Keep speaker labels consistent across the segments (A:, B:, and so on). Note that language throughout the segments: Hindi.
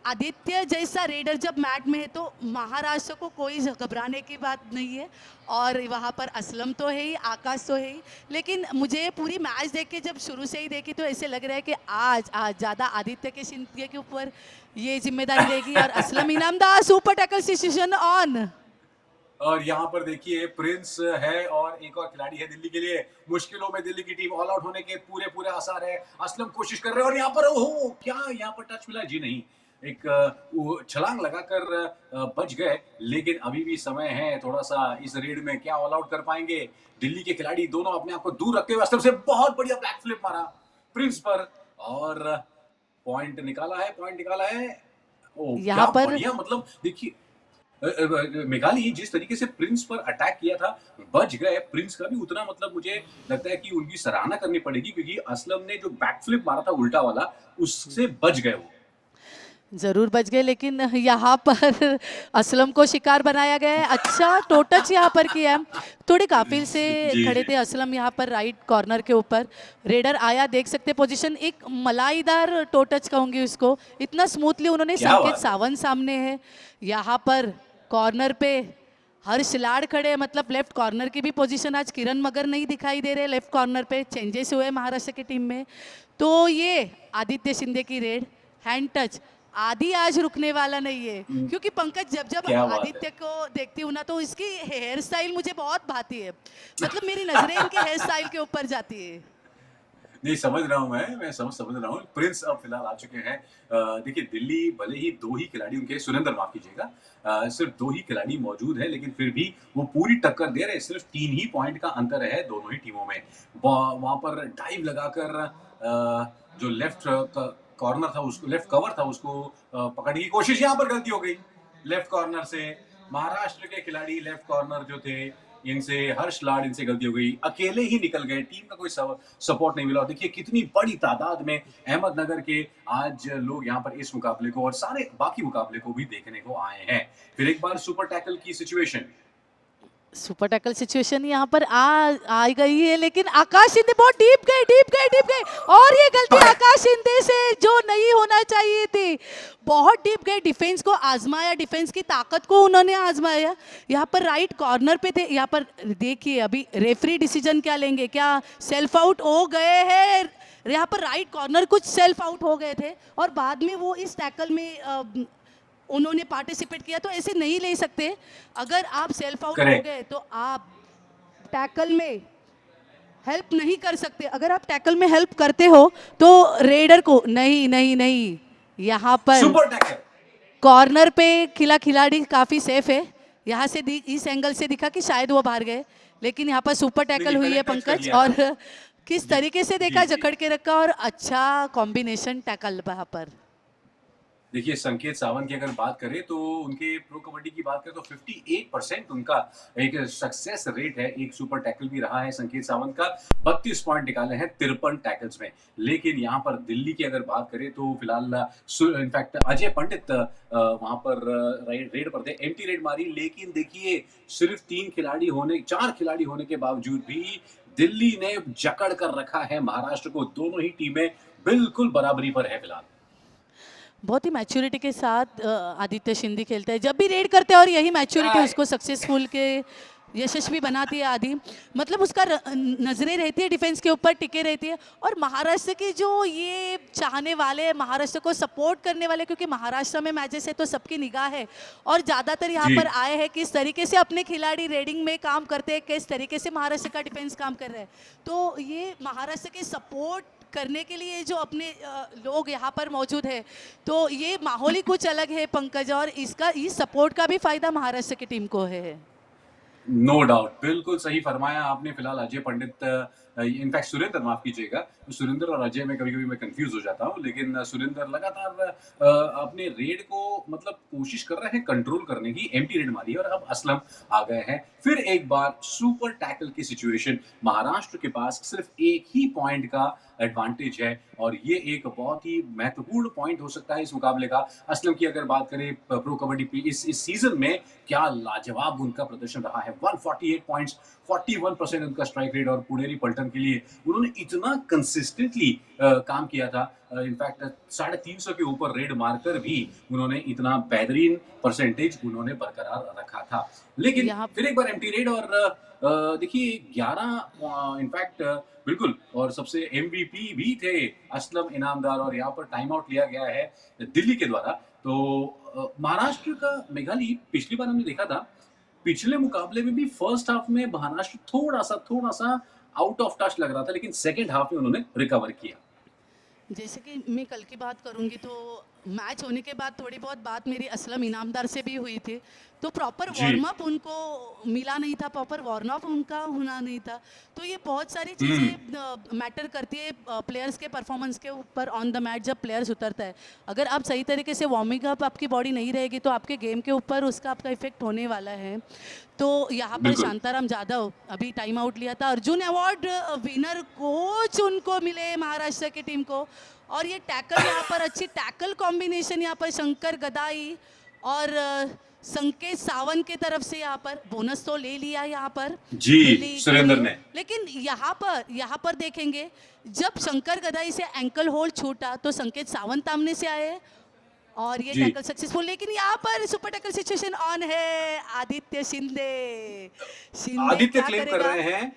A: आदित्य जैसा रेडर जब मैट में है तो महाराष्ट्र को कोई घबराने की बात नहीं है। और वहाँ पर असलम तो है ही, आकाश तो है ही, लेकिन मुझे पूरी मैच देख के जब शुरू से ही देखी तो ऐसे लग रहा है कि आज आज ज़्यादा आदित्य के सिंधिया के ऊपर ये जिम्मेदारी रहेगी। और Aslam Inamdar super tackle situation on.
B: और यहाँ पर देखिए प्रिंस है और एक और खिलाड़ी है दिल्ली के लिए। मुश्किलों में दिल्ली की टीम ऑल आउट होने के पूरे पूरे आसार है। असलम कोशिश कर रहे हैं और यहाँ पर ओहो क्या यहाँ पर टच मिला? जी नहीं, एक वो छलांग लगाकर बच गए, लेकिन अभी भी समय है थोड़ा सा इस रेड में। क्या ऑल आउट कर पाएंगे दिल्ली के खिलाड़ी? दोनों अपने आप को दूर रखते हुए असलम से बहुत बढ़िया बैक फ्लिप मारा प्रिंस पर और पॉइंट निकाला है, पॉइंट निकाला है। ओ क्या
A: यहाँ पर
B: बढ़िया, मतलब देखिए मेघाली जिस तरीके से प्रिंस पर अटैक किया था, बच गए। प्रिंस का भी उतना, मतलब मुझे लगता है कि उनकी सराहना करनी पड़ेगी, क्योंकि असलम ने जो बैकफ्लिप मारा था उल्टा वाला, उससे बच गए वो।
A: जरूर बच गए, लेकिन यहाँ पर असलम को शिकार बनाया गया है। अच्छा टो टच यहाँ पर किया है, थोड़े काफिल से
B: जी
A: खड़े
B: जी।
A: थे असलम यहाँ पर राइट कॉर्नर के ऊपर। रेडर आया, देख सकते पोजीशन, एक मलाईदार टो टच कहूंगी उसको, इतना स्मूथली उन्होंने।
B: क्या
A: संकेत
B: बात है।
A: सावंत सामने है यहाँ पर कॉर्नर पे। हर्ष लाड़ खड़े हैं, मतलब लेफ्ट कॉर्नर की भी पोजीशन आज किरण मगर नहीं दिखाई दे रहे। लेफ्ट कॉर्नर पे चेंजेस हुए महाराष्ट्र की टीम में। तो ये आदित्य शिंदे की रेड हैंड टच आदि आज रुकने वाला नहीं है, क्योंकि पंकज जब जब
B: क्या बात है।
A: आदित्य को देखती हूँ ना तो इसकी हेयर स्टाइल मुझे बहुत भाती है। मतलब मेरी नजरें इनके हेयर स्टाइल के ऊपर जाती है।
B: नहीं, समझ रहा हूँ मैं समझ रहा हूँ। प्रिंस अब फिलहाल आ चुके हैं। देखिए दिल्ली भले ही 2 ही खिलाड़ी उनके, सुरेंद्र माफ कीजिएगा, सिर्फ 2 ही खिलाड़ी मौजूद है, लेकिन फिर भी वो पूरी टक्कर दे रहे हैं। सिर्फ 3 ही पॉइंट का अंतर है दोनों ही टीमों में। वहाँ पर डाइव लगाकर जो लेफ्ट कॉर्नर था उसको, लेफ्ट कवर था उसको पकड़ने की कोशिश, यहाँ पर गलती हो गई लेफ्ट कॉर्नर से। महाराष्ट्र के खिलाड़ी लेफ्ट कॉर्नर जो थे, इनसे हर्ष लाड, इनसे गलती हो गई, अकेले ही निकल गए, टीम का कोई सपोर्ट नहीं मिला। और देखिए कितनी बड़ी तादाद में अहमदनगर के आज लोग यहाँ पर इस मुकाबले को और सारे बाकी मुकाबले को भी देखने को आए हैं। फिर एक बार सुपर टैकल की सिचुएशन।
A: सुपर टैकल सिचुएशन यहाँ पर आ गई है, लेकिन आकाश शिंदे बहुत डीप गए, डीप गए, डीप गए। और ये गलती आकाश शिंदे से जो नहीं होना चाहिए थी। बहुत डीप गए, डिफेंस को आजमाया, डिफेंस की ताकत को उन्होंने आजमाया। यहाँ पर राइट कॉर्नर पे थे। यहाँ पर देखिए अभी रेफरी डिसीजन क्या लेंगे, क्या सेल्फ आउट हो गए हैं? यहाँ पर राइट कॉर्नर कुछ सेल्फ आउट हो गए थे और बाद में वो इस टैकल में उन्होंने पार्टिसिपेट किया, तो ऐसे नहीं ले सकते। अगर आप सेल्फ आउट हो
B: करेक्ट।
A: गए तो आप टैकल में हेल्प नहीं कर सकते। अगर आप टैकल में हेल्प करते हो तो रेडर को नहीं, नहीं, नहीं। यहाँ पर
B: सुपर टैकल।
A: कॉर्नर पे खिलाड़ी काफी सेफ है। यहाँ से इस एंगल से दिखा कि शायद वो बाहर गए, लेकिन यहाँ पर सुपर टैकल
B: देखिए
A: हुई
B: पहले
A: है
B: टच कर
A: पंकज।
B: लिया
A: और
B: था।
A: किस
B: जी
A: तरीके से
B: जी
A: देखा,
B: जी।
A: जकड़ के रखा और अच्छा कॉम्बिनेशन टैकल वहाँ पर।
B: देखिए संकेत सावंत की अगर बात करें तो उनके प्रो कबड्डी की बात करें तो 58% उनका एक सक्सेस रेट है। एक सुपर टैकल भी रहा है संकेत सावंत का। 32 पॉइंट निकाले हैं 53 टैकल्स में। लेकिन यहाँ पर दिल्ली की अगर बात करें तो फिलहाल इनफैक्ट अजय पंडित वहां पर रेड पर थे, एम्प्टी रेड मारी। लेकिन देखिए सिर्फ 4 खिलाड़ी होने के बावजूद भी दिल्ली ने जकड़ कर रखा है महाराष्ट्र को। दोनों ही टीमें बिल्कुल बराबरी पर है फिलहाल।
A: बहुत ही मैच्योरिटी के साथ आदित्य शिंदे खेलता है जब भी रेड करते हैं, और यही मैच्योरिटी उसको सक्सेसफुल के यशस्वी बनाती है आदि। मतलब उसका नजरें रहती है डिफेंस के ऊपर, टिके रहती है। और महाराष्ट्र की जो ये चाहने वाले, महाराष्ट्र को सपोर्ट करने वाले, क्योंकि महाराष्ट्र में मैचेस है तो सबकी निगाह है और ज़्यादातर यहाँ
B: जी
A: पर आए हैं किस तरीके से अपने खिलाड़ी रेडिंग में काम करते हैं, किस तरीके से महाराष्ट्र का डिफेंस काम कर रहा है। तो ये महाराष्ट्र के सपोर्ट करने के लिए जो अपने लोग यहाँ पर मौजूद है, तो ये माहौल ही कुछ अलग है पंकज। और इसका इस सपोर्ट का भी फायदा महाराष्ट्र की टीम को है।
B: नो डाउट, बिल्कुल सही फरमाया आपने। फिलहाल अजय पंडित, इनफैक्ट सुरेंद्र, माफ कीजिएगा, सुरेंद्र और अजय में कभी कभी मैं कंफ्यूज हो जाता हूँ, लेकिन सुरेंद्र लगातार अपने रेड को, मतलब कोशिश कर रहे हैं कंट्रोल करने की। एम्प्टी रेड मारी और अब असलम आ गए हैं। फिर एक बार सुपर टैकल की सिचुएशन। महाराष्ट्र के पास सिर्फ एक ही पॉइंट का एडवांटेज है और ये एक बहुत ही महत्वपूर्ण पॉइंट हो सकता है इस मुकाबले का। असलम की अगर बात करें प्रो कबड्डी इस सीजन में, क्या लाजवाब उनका प्रदर्शन रहा है। 148 पॉइंट्स, 41% उनका स्ट्राइक रेट और पुनेरी पल्टन संगठन के लिए उन्होंने इतना कंसिस्टेंटली काम किया था। इनफैक्ट 350 के ऊपर रेड मारकर भी उन्होंने इतना बेहतरीन परसेंटेज उन्होंने बरकरार रखा था। लेकिन
A: यहाँ
B: फिर एक बार एम्प्टी रेड और देखिए 11 इनफैक्ट बिल्कुल, और सबसे एमवीपी भी थे असलम इनामदार, और यहाँ पर टाइम आउट लिया गया है दिल्ली के द्वारा। तो महाराष्ट्र का मेघाली पिछली बार हमने देखा था, पिछले मुकाबले में भी फर्स्ट हाफ में महाराष्ट्र थोड़ा सा आउट ऑफ टच लग रहा था, लेकिन सेकंड हाफ में उन्होंने रिकवर किया।
A: जैसे कि मैं कल की बात करूंगी तो मैच होने के बाद थोड़ी बहुत बात मेरी असलम इनामदार से भी हुई थी। तो प्रॉपर
B: जी।
A: वार्म अप उनको मिला नहीं था, प्रॉपर वार्म अप उनका होना नहीं था। तो ये बहुत सारी
B: हम्म।
A: चीज़ें मैटर करती है प्लेयर्स के परफॉर्मेंस के ऊपर ऑन द मैच जब प्लेयर्स उतरता है। अगर आप सही तरीके से वार्मिंग अप आपकी बॉडी नहीं रहेगी तो आपके गेम के ऊपर उसका आपका इफेक्ट होने वाला है। तो यहाँ पर
B: बिल्कुल।
A: शांताराम जाधव अभी टाइम आउट लिया था, अर्जुन अवार्ड विनर कोच उनको मिले महाराष्ट्र की टीम को। और ये टैकल यहाँ पर अच्छी टैकल कॉम्बिनेशन यहाँ पर शंकर गदाई और संकेत सावंत के तरफ से यहाँ पर बोनस तो ले लिया यहाँ पर
B: जी,
A: दिल्ली के
B: सुरेंद्र
A: लिए।
B: ने।
A: लेकिन यहाँ पर देखेंगे जब शंकर गदाई से एंकल होल्ड छूटा तो संकेत सावंत सामने से आए और ये
B: जी।
A: Tackle successful. लेकिन यहाँ पर सुपर टैकल सिचुएशन ऑन है, आदित्य शिंदे
B: आदित्य
A: क्या
B: क्लेम कर
A: करेगा?
B: रहे हैं,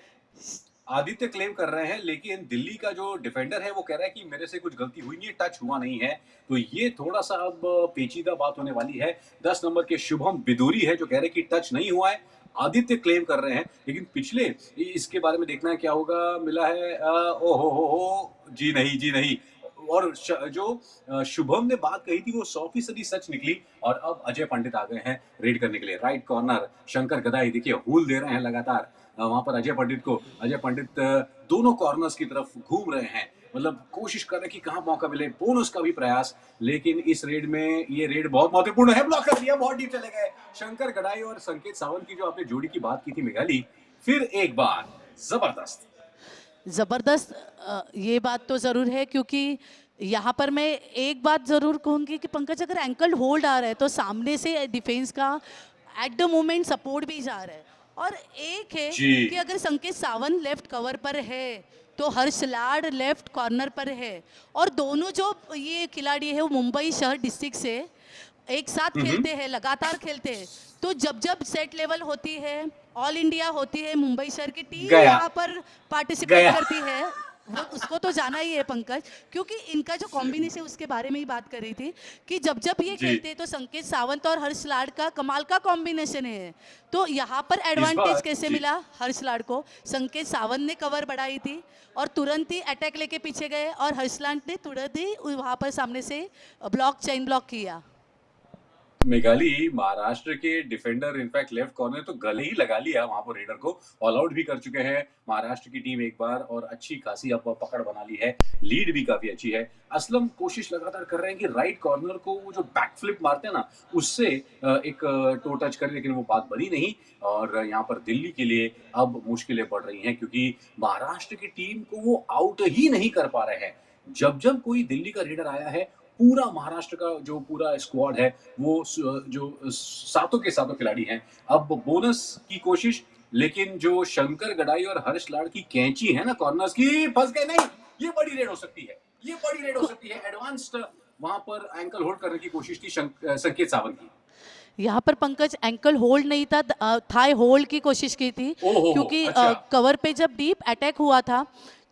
B: आदित्य क्लेम कर रहे हैं, लेकिन दिल्ली का जो डिफेंडर है वो कह रहा है कि मेरे से कुछ गलती हुई नहीं है, टच हुआ नहीं है। तो ये थोड़ा सा अब पेचीदा बात होने वाली है। 10 नंबर के शुभम बिदूरी है जो कह रहे हैं कि टच नहीं हुआ है, आदित्य क्लेम कर रहे हैं। लेकिन पिछले इसके बारे में देखना है क्या होगा। मिला है ओ हो, जी नहीं, जी नहीं। और जो शुभम ने बात कही थी वो 100% सच निकली। और अब अजय पंडित आ गए हैं रेड करने के लिए। राइट कॉर्नर शंकर गदाई देखिए हूल दे रहे हैं लगातार वहां पर अजय पंडित को। अजय पंडित दोनों कॉर्नर्स की तरफ घूम रहे हैं, मतलब कोशिश कर रहे हैं कि कहां मौका मिले, बोनस का भी प्रयास। लेकिन इस रेड में ये रेड बहुत महत्वपूर्ण है, ब्लॉक कर दिया, बहुत डीप चले गए शंकर गडाई और संकेत सावंत की जो आपने जोड़ी की बात की थी मेघाली, फिर एक बार जबरदस्त
A: ज़बरदस्त। ये बात तो ज़रूर है क्योंकि यहाँ पर मैं एक बात ज़रूर कहूँगी कि पंकज अगर एंकल होल्ड आ रहा है तो सामने से डिफेंस का एट द मोमेंट सपोर्ट भी जा रहा है। और एक है
B: जी।
A: कि अगर संकेत सावंत लेफ्ट कवर पर है तो हर्ष लाड लेफ्ट कॉर्नर पर है। और दोनों जो ये खिलाड़ी है वो मुंबई शहर डिस्ट्रिक्ट से एक साथ खेलते हैं, लगातार खेलते हैं। तो जब जब सेट लेवल होती है, ऑल इंडिया होती है, मुंबई शहर की टीम
B: गया।
A: यहाँ पर पार्टिसिपेट
B: गया।
A: करती है, वो उसको तो जाना ही है पंकज। क्योंकि इनका जो कॉम्बिनेशन उसके बारे में ही बात कर रही थी कि जब जब ये
B: जी।
A: खेलते हैं तो संकेत सावंत और हर्ष लाड का कमाल का कॉम्बिनेशन है। तो यहाँ पर एडवांटेज कैसे
B: जी।
A: मिला हर्ष लाड को? संकेत सावंत ने कवर बढ़ाई थी और तुरंत ही अटैक लेके पीछे गए और हर्ष लाड ने तुरंत ही वहाँ पर सामने से चेन ब्लॉक किया।
B: मेघाली महाराष्ट्र के डिफेंडर इनफैक्ट लेफ्ट कॉर्नर तो गले ही लगा लिया वहां पर रेडर को, ऑल आउट भी कर चुके हैं महाराष्ट्र की टीम एक बार, और अच्छी खासी अब पकड़ बना ली है, लीड भी काफी अच्छी है। असलम कोशिश लगातार कर रहे हैं कि राइट कॉर्नर को वो जो बैक फ्लिप मारते हैं ना उससे एक टो टच करें, लेकिन वो बात बनी नहीं। और यहाँ पर दिल्ली के लिए अब मुश्किलें बढ़ रही हैं क्योंकि महाराष्ट्र की टीम को वो आउट ही नहीं कर पा रहे हैं। जब जब कोई दिल्ली का रेडर आया है पूरा महाराष्ट्र का जो पूरा स्क्वाड है वो जो सातों के सातों खिलाड़ी हैं। अब बोनस की कोशिश, लेकिन जो शंकर गडाई और हर्ष लाड की कैंची है ना कॉर्नर्स की, फंस गए। नहीं, ये बड़ी रेड हो सकती है, ये बड़ी रेड हो सकती है। एडवांस्ड वहां पर एंकल होल्ड करने की कोशिश थी संकेत सावंत की।
A: यहाँ पर पंकज एंकल होल्ड नहीं था, थाई होल्ड की कोशिश की थी।
B: ओहो,
A: क्योंकि
B: अच्छा।
A: कवर पे जब डीप अटैक हुआ था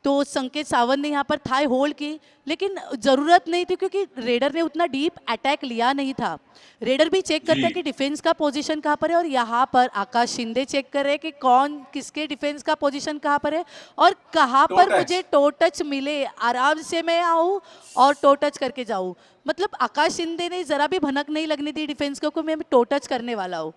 A: तो संकेत सावंत ने यहाँ पर थाई होल्ड की, लेकिन ज़रूरत नहीं थी क्योंकि रेडर ने उतना डीप अटैक लिया नहीं था। रेडर भी चेक करता है
B: जी।
A: कि डिफेंस का पोजीशन कहाँ पर है, और यहाँ पर आकाश शिंदे चेक कर रहे हैं कि कौन किसके डिफेंस का पोजीशन कहाँ पर है और कहाँ
B: टो
A: पर
B: टच।
A: मुझे टो टच मिले, आराम से मैं आऊँ और टो टच करके जाऊँ। मतलब आकाश शिंदे ने ज़रा भी भनक नहीं लगने दी डिफेंस को कि मैं टो टच करने वाला हूँ।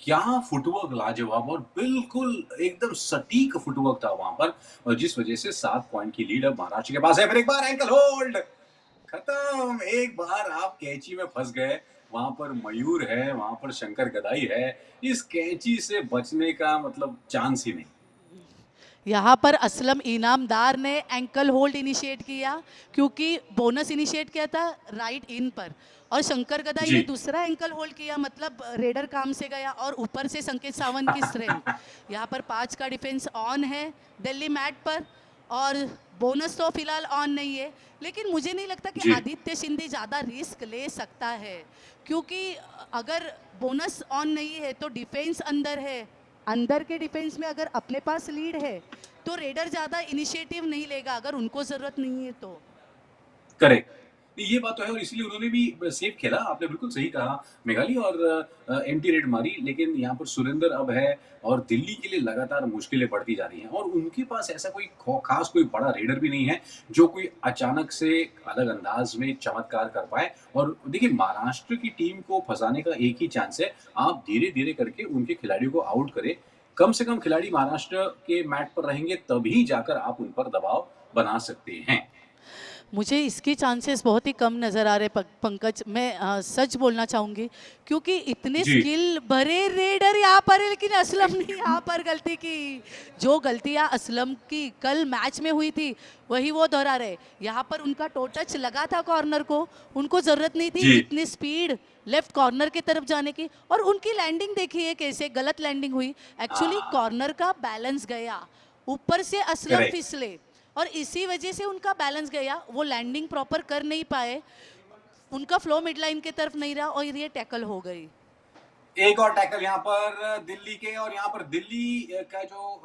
B: क्या फुटवर्क लाजवाब, और बिल्कुल एकदम सटीक फुटवर्क था वहां पर, और जिस वजह से 7 पॉइंट की लीड अब महाराष्ट्र के पास है। फिर एक बार एंकल होल्ड खत्म, एक बार आप कैंची में फंस गए। वहां पर मयूर है, वहां पर शंकर गदाई है, इस कैंची से बचने का मतलब चांस ही नहीं।
A: यहाँ पर असलम इनामदार ने एंकल होल्ड इनिशिएट किया क्योंकि बोनस इनिशिएट किया था राइट इन पर, और शंकर गदाई
B: जी।
A: ने दूसरा एंकल होल्ड किया, मतलब रेडर काम से गया और ऊपर से संकेत सावंत की स्ट्रेंथ। यहाँ पर 5 का डिफेंस ऑन है दिल्ली मैट पर, और बोनस तो फिलहाल ऑन नहीं है, लेकिन मुझे नहीं लगता कि
B: जी।
A: आदित्य शिंदे ज़्यादा रिस्क ले सकता है, क्योंकि अगर बोनस ऑन नहीं है तो डिफेंस अंदर है, अंदर के डिफेंस में अगर अपने पास लीड है तो रेडर ज़्यादा इनिशिएटिव नहीं लेगा अगर उनको ज़रूरत नहीं है तो।
B: करेक्ट। ये बात तो है और इसीलिए उन्होंने भी सेफ खेला, आपने बिल्कुल सही कहा मेघाली और एंटी रेड मारी, लेकिन यहाँ पर सुरेंदर अब है और दिल्ली के लिए लगातार मुश्किलें बढ़ती जा रही हैं और उनके पास ऐसा कोई खास कोई बड़ा रेडर भी नहीं है, जो कोई अचानक से अलग अंदाज में चमत्कार कर पाए और देखिए महाराष्ट्र की टीम को फँसाने का एक ही चांस है, आप धीरे-धीरे करके उनके खिलाड़ियों को आउट करें। कम से कम खिलाड़ी महाराष्ट्र के मैट पर रहेंगे तभी जाकर आप उन पर दबाव बना सकते हैं।
A: मुझे इसके चांसेस बहुत ही कम नज़र आ रहे पंकज, मैं सच बोलना चाहूँगी, क्योंकि इतने
B: जी।
A: स्किल भरे रेडर यहाँ पर है लेकिन असलम ने यहाँ पर गलती की। जो गलतियाँ असलम की कल मैच में हुई थी वही वो दोहरा रहे। यहाँ पर उनका टो टच लगा था कॉर्नर को, उनको ज़रूरत नहीं थी
B: जी।
A: इतनी स्पीड लेफ्ट कॉर्नर की तरफ जाने की, और उनकी लैंडिंग देखिए कैसे गलत लैंडिंग हुई। एक्चुअली
B: हाँ।
A: कॉर्नर का बैलेंस गया, ऊपर से असलम
B: करेक्ट।
A: फिसले और इसी वजह से उनका बैलेंस गया, वो लैंडिंग प्रॉपर कर नहीं पाए, उनका फ्लो मिड लाइन की तरफ नहीं रहा और ये टैकल हो गई।
B: एक और टैकल यहाँ पर दिल्ली के और यहाँ पर दिल्ली का जो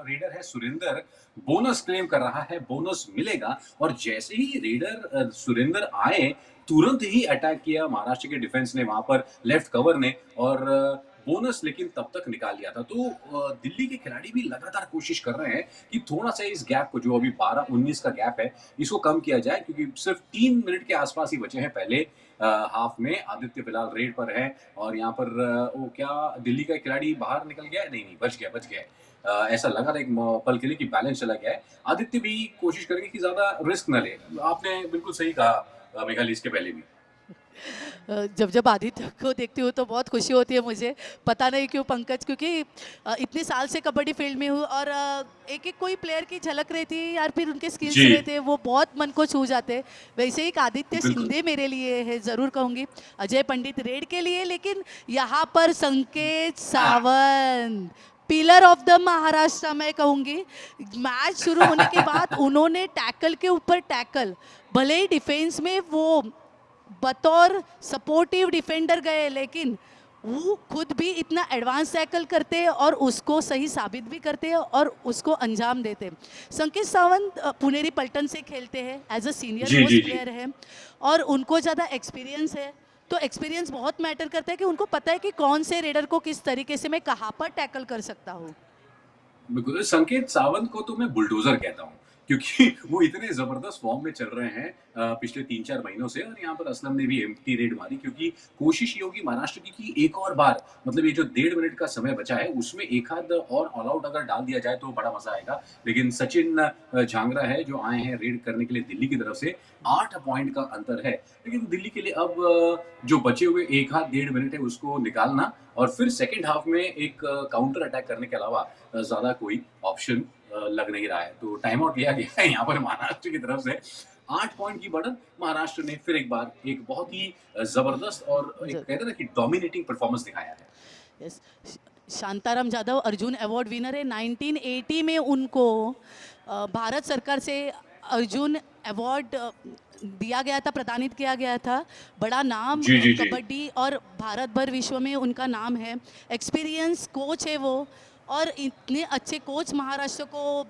B: रेडर है सुरेंदर बोनस क्लेम कर रहा है, बोनस मिलेगा और जैसे ही रेडर सुरेंदर आए तुरंत ही अटैक किया महाराष्ट्र के डिफेंस ने वहां पर लेफ्ट कवर ने और बोनस लेकिन तब तक निकाल लिया था। तो दिल्ली के खिलाड़ी भी लगातार कोशिश कर रहे हैं कि थोड़ा सा इस गैप को जो अभी 12-19 का गैप है इसको कम किया जाए, क्योंकि सिर्फ 3 मिनट के आसपास ही बचे हैं पहले हाफ में। आदित्य फिलहाल रेड पर है और यहाँ पर वो क्या दिल्ली का खिलाड़ी बाहर निकल गया है? नहीं नहीं, बच गया है। ऐसा लगा था एक पल के लिए कि बैलेंस चला गया है। आदित्य भी कोशिश करेंगे कि ज्यादा रिस्क न ले, आपने बिल्कुल सही कहा मेघाली इसके पहले भी।
A: जब जब आदित्य को देखती हूँ तो बहुत खुशी होती है मुझे, पता नहीं क्यों पंकज, क्योंकि इतने साल से कबड्डी फील्ड में हूँ और एक एक कोई प्लेयर की झलक रहती है यार, फिर उनके स्किल्स
B: जी।
A: रहते हैं वो बहुत मन को छू जाते हैं। वैसे एक आदित्य
B: बिल्कुल।
A: शिंदे मेरे लिए है, ज़रूर कहूँगी। अजय पंडित रेड के लिए, लेकिन यहाँ पर संकेत Sawant pillar of the Maharashtra मैं कहूँगी। मैच शुरू होने के बाद उन्होंने टैकल के ऊपर टैकल, भले ही डिफेंस में वो बतौर सपोर्टिव डिफेंडर गए, लेकिन वो खुद भी इतना एडवांस टैकल करते हैं और उसको सही साबित भी करते हैं और उसको अंजाम देते हैं। संकेत सावंत पुनेरी पल्टन से खेलते हैं, एज अ सीनियर
B: जी, जी,
A: पोस्ट
B: जी।
A: प्लेयर है और उनको ज़्यादा एक्सपीरियंस है, तो एक्सपीरियंस बहुत मैटर करता है कि उनको पता है कि कौन से रेडर को किस तरीके से मैं कहाँ पर टैकल कर सकता हूँ।
B: बिल्कुल, संकेत सावंत को तो मैं बुलडोज़र कहता हूँ, क्योंकि वो इतने ज़बरदस्त फ़ॉर्म में चल रहे हैं पिछले 3-4 महीनों से और यहाँ पर असलम ने भी एम्प्टी रेड मारी, क्योंकि कोशिश ये होगी महाराष्ट्र की कि एक और बार, मतलब ये जो 1.5 मिनट का समय बचा है उसमें एक आध और ऑल आउट अगर डाल दिया जाए तो बड़ा मज़ा आएगा। लेकिन सचिन झांगरा है जो आए हैं रेड करने के लिए दिल्ली की तरफ से, 8 पॉइंट का अंतर है। लेकिन दिल्ली के लिए अब जो बचे हुए एक आध 1.5 मिनट है उसको निकालना और फिर सेकंड हाफ में एक काउंटर अटैक करने के अलावा ज़्यादा कोई ऑप्शन लग नहीं रहा है। तो टाइम आउट लिया गया है यहाँ पर महाराष्ट्र की तरफ से। 8 पॉइंट की बढ़त महाराष्ट्र ने फिर एक बार एक बहुत ही ज़बरदस्त और एक कहते हैं ना कि डोमिनेटिंग परफॉर्मेंस दिखाया है।
A: Yes, Shantaram Jadhav Arjun award winner है। 1980 में उनको भारत सरकार से अर्जुन अवार्ड दिया गया था, प्रदानित किया गया था। बड़ा नाम
B: जी, जी, जी।
A: कबड्डी और भारत भर विश्व में उनका नाम है। एक्सपीरियंस कोच है वो, और इतने अच्छे कोच महाराष्ट्र को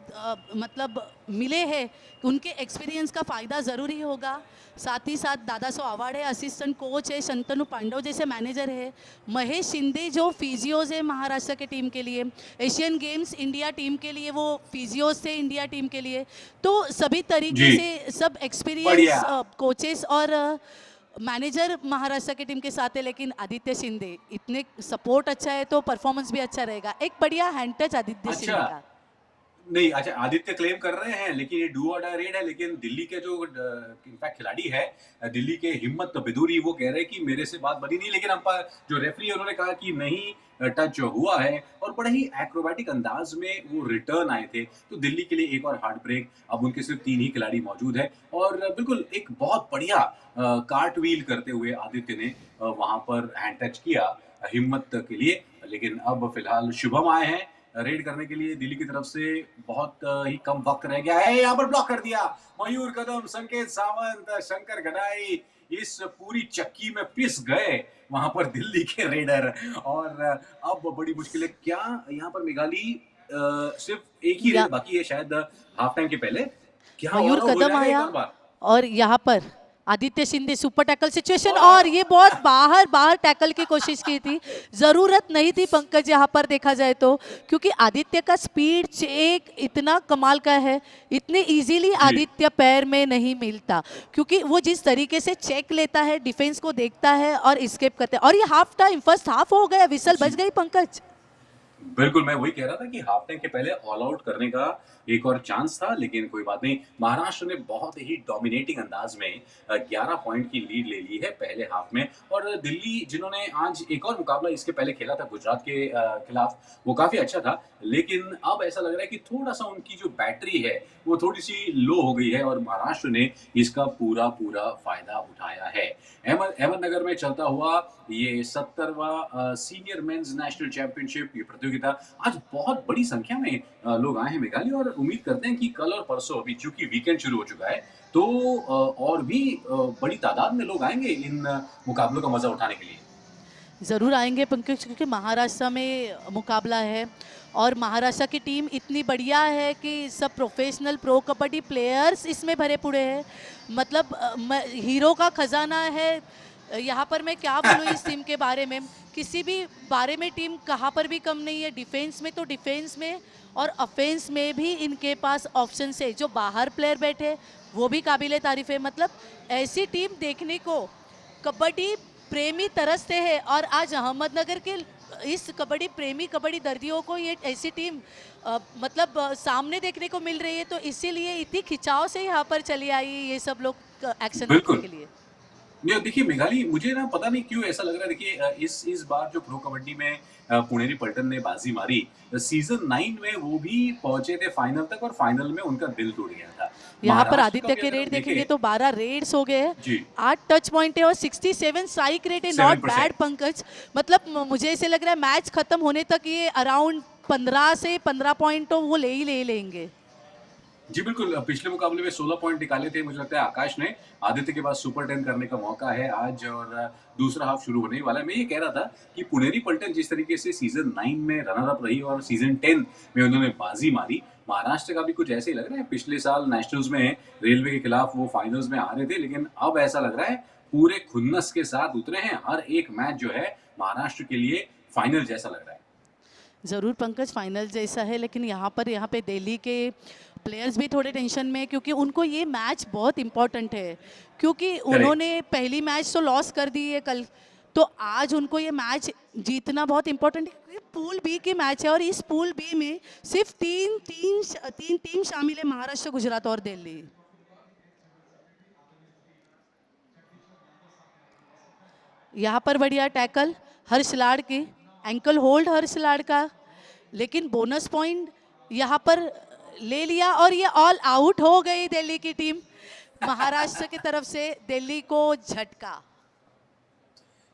A: मतलब मिले हैं, उनके एक्सपीरियंस का फ़ायदा ज़रूरी होगा। साथ ही साथ दादा सो आवाड़े असिस्टेंट कोच है, शंतनु पांडव जैसे मैनेजर है, महेश शिंदे जो फिजियोज है महाराष्ट्र के टीम के लिए, एशियन गेम्स इंडिया टीम के लिए वो फिजियोज थे इंडिया टीम के लिए। तो सभी तरीके
B: जी।
A: से सब एक्सपीरियंस
B: बढ़िया।
A: कोचेस और मैनेजर महाराष्ट्र की टीम के साथ है, लेकिन आदित्य शिंदे इतने सपोर्ट अच्छा है तो परफॉर्मेंस भी अच्छा रहेगा। एक बढ़िया हैंड टच आदित्य शिंदे
B: अच्छा।
A: का।
B: नहीं, अच्छा आदित्य क्लेम कर रहे हैं, लेकिन ये डू और डाई रेड है, लेकिन दिल्ली के जो इनफैक्ट खिलाड़ी है, दिल्ली के हिम्मत बेदूरी, वो कह रहे हैं कि मेरे से बात बनी नहीं, लेकिन अंपायर जो रेफरी है उन्होंने कहा कि नहीं, टच हुआ है, और बड़े ही एक्रोबैटिक अंदाज में वो रिटर्न आए थे। तो दिल्ली के लिए एक और हार्ट ब्रेक, अब उनके सिर्फ 3 ही खिलाड़ी मौजूद है, और बिल्कुल एक बहुत बढ़िया कार्ट व्हील करते हुए आदित्य ने वहाँ पर हैंड टच किया हिम्मत के लिए। लेकिन अब फिलहाल शुभम आए हैं रेड करने के लिए दिल्ली की तरफ से। बहुत ही कम वक्त रह गया है, यहाँ पर ब्लॉक कर दिया मयूर कदम, संकेत सावंत, शंकर गडाई इस पूरी चक्की में पिस गए वहां पर दिल्ली के रेडर। और अब बड़ी मुश्किल है, क्या यहाँ पर मेघाली सिर्फ एक ही
A: या
B: रेड बाकी है शायद हाफ टाइम के पहले, क्या
A: मयूर
B: और हो
A: कदम
B: जाएगा एक
A: आया
B: और बार?
A: और यहाँ पर Aditya Shinde super tackle situation, और ये बहुत बाहर बाहर टैकल की कोशिश की थी, जरूरत नहीं थी पंकज यहाँ पर देखा जाए तो, क्योंकि आदित्य का स्पीड चेक इतना कमाल का है, इतने इजीली
B: जी
A: आदित्य पैर में नहीं मिलता, क्योंकि वो जिस तरीके से चेक लेता है, डिफेंस को देखता है और स्केप करता है। और ये हाफ टाइम फर्स्ट हाफ हो गया, विसल बज
B: जी
A: गई पंकज।
B: बिल्कुल, मैं वही कह रहा था कि हाफ टाइम के पहले ऑल आउट करने का एक और चांस था, लेकिन कोई बात नहीं। महाराष्ट्र ने बहुत ही डोमिनेटिंग अंदाज में 11 पॉइंट की लीड ले ली है पहले हाफ में। और दिल्ली, जिन्होंने आज एक और मुकाबला इसके पहले खेला था गुजरात के खिलाफ, वो काफ़ी अच्छा था, लेकिन अब ऐसा लग रहा है कि थोड़ा-सा उनकी जो बैटरी है, वो थोड़ी-सी लो हो गई है, और महाराष्ट्र ने इसका पूरा-पूरा फ़ायदा उठाया है। अहमदनगर में चलता हुआ ये 70वां सीनियर मेंस नेशनल चैंपियनशिप, ये प्रतियोगिता, आज बहुत बड़ी संख्या में लोग आए हैं मेघालय, और उम्मीद करते हैं कि कल और परसों, अभी चूंकि वीकेंड शुरू हो चुका है, तो और भी बड़ी तादाद में लोग आएंगे इन मुकाबलों का मजा उठाने के लिए।
A: ज़रूर आएंगे पंकज, क्योंकि महाराष्ट्र में मुकाबला है और महाराष्ट्र की टीम इतनी बढ़िया है कि सब प्रोफेशनल प्रो कबड्डी प्लेयर्स इसमें भरे पड़े हैं। मतलब हीरो का खजाना है यहाँ पर। मैं क्या बोलूँ इस टीम के बारे में, किसी भी बारे में टीम कहाँ पर भी कम नहीं है। डिफेंस में तो डिफेंस में, और ऑफेंस में भी इनके पास ऑप्शन है। जो बाहर प्लेयर बैठे वो भी काबिले तारीफ है। मतलब ऐसी टीम देखने को कबड्डी प्रेमी तरसते हैं, और आज अहमदनगर के इस कबड्डी प्रेमी कबड्डी दर्दियों को ये ऐसी टीम सामने देखने को मिल रही है, तो इसीलिए इतनी खिंचाव से यहाँ पर चली आई ये सब लोग एक्शन देखने
B: बिल्कुल।
A: के लिए।
B: नहीं, देखिए मेघाली, मुझे ना पता नहीं क्यों ऐसा लग रहा है। देखिए इस बार जो प्रो कबड्डी में पुणेरी पल्टन ने बाजी मारी, सीजन 9 में वो भी पहुंचे थे फाइनल तक, और फाइनल में उनका दिल टूट गया था।
A: यहाँ पर
B: महाराष्ट्र का
A: आदित्य
B: भी
A: के
B: अगर
A: रेट
B: हम
A: देखेंगे
B: देखें,
A: तो 12 रेड्स हो गए हैं,
B: जी
A: 8 टच पॉइंट है और 67 स्ट्राइक रेट है। नॉट
B: 7%।
A: बैड पंकज। मतलब मुझे ऐसे लग रहा है मैच खत्म होने तक ये अराउंड 15 से 15 पॉइंट तो वो ले ही ले लेंगे।
B: जी बिल्कुल, पिछले मुकाबले में 16 पॉइंट निकाले थे, मुझे लगता है आकाश ने। आदित्य के पास सुपर 10 करने का मौका है आज, और दूसरा हाफ शुरू होने ही वाला है। मैं ये कह रहा था कि पुणेरी पल्टन जिस तरीके से सीजन 9 में रनर अप रही और सीजन 10 में उन्होंने बाजी मारी, महाराष्ट्र का भी कुछ ऐसे ही लग रहा है। पिछले साल नेशनल्स में रेलवे के खिलाफ वो फाइनल्स में आ रहे थे, लेकिन अब ऐसा लग रहा है पूरे खुन्नस के साथ उतरे हैं। हर एक मैच जो है महाराष्ट्र के लिए फाइनल जैसा लग रहा है।
A: ज़रूर पंकज, फाइनल जैसा है, लेकिन यहाँ पे दिल्ली के प्लेयर्स भी थोड़े टेंशन में, क्योंकि उनको ये मैच बहुत इम्पोर्टेंट है, क्योंकि उन्होंने पहली मैच तो लॉस कर दी है कल, तो आज उनको ये मैच जीतना बहुत इम्पोर्टेंट है। ये पूल बी की मैच है, और इस पूल बी में सिर्फ तीन टीम शामिल है, महाराष्ट्र, गुजरात और दिल्ली। यहाँ पर बढ़िया टैकल हर्ष लाड़ की, एंकल होल्ड हर्ष लाड़ का, लेकिन बोनस पॉइंट यहाँ पर ले लिया, और ये ऑल आउट हो गई दिल्ली की टीम। महाराष्ट्र की तरफ से दिल्ली को झटका।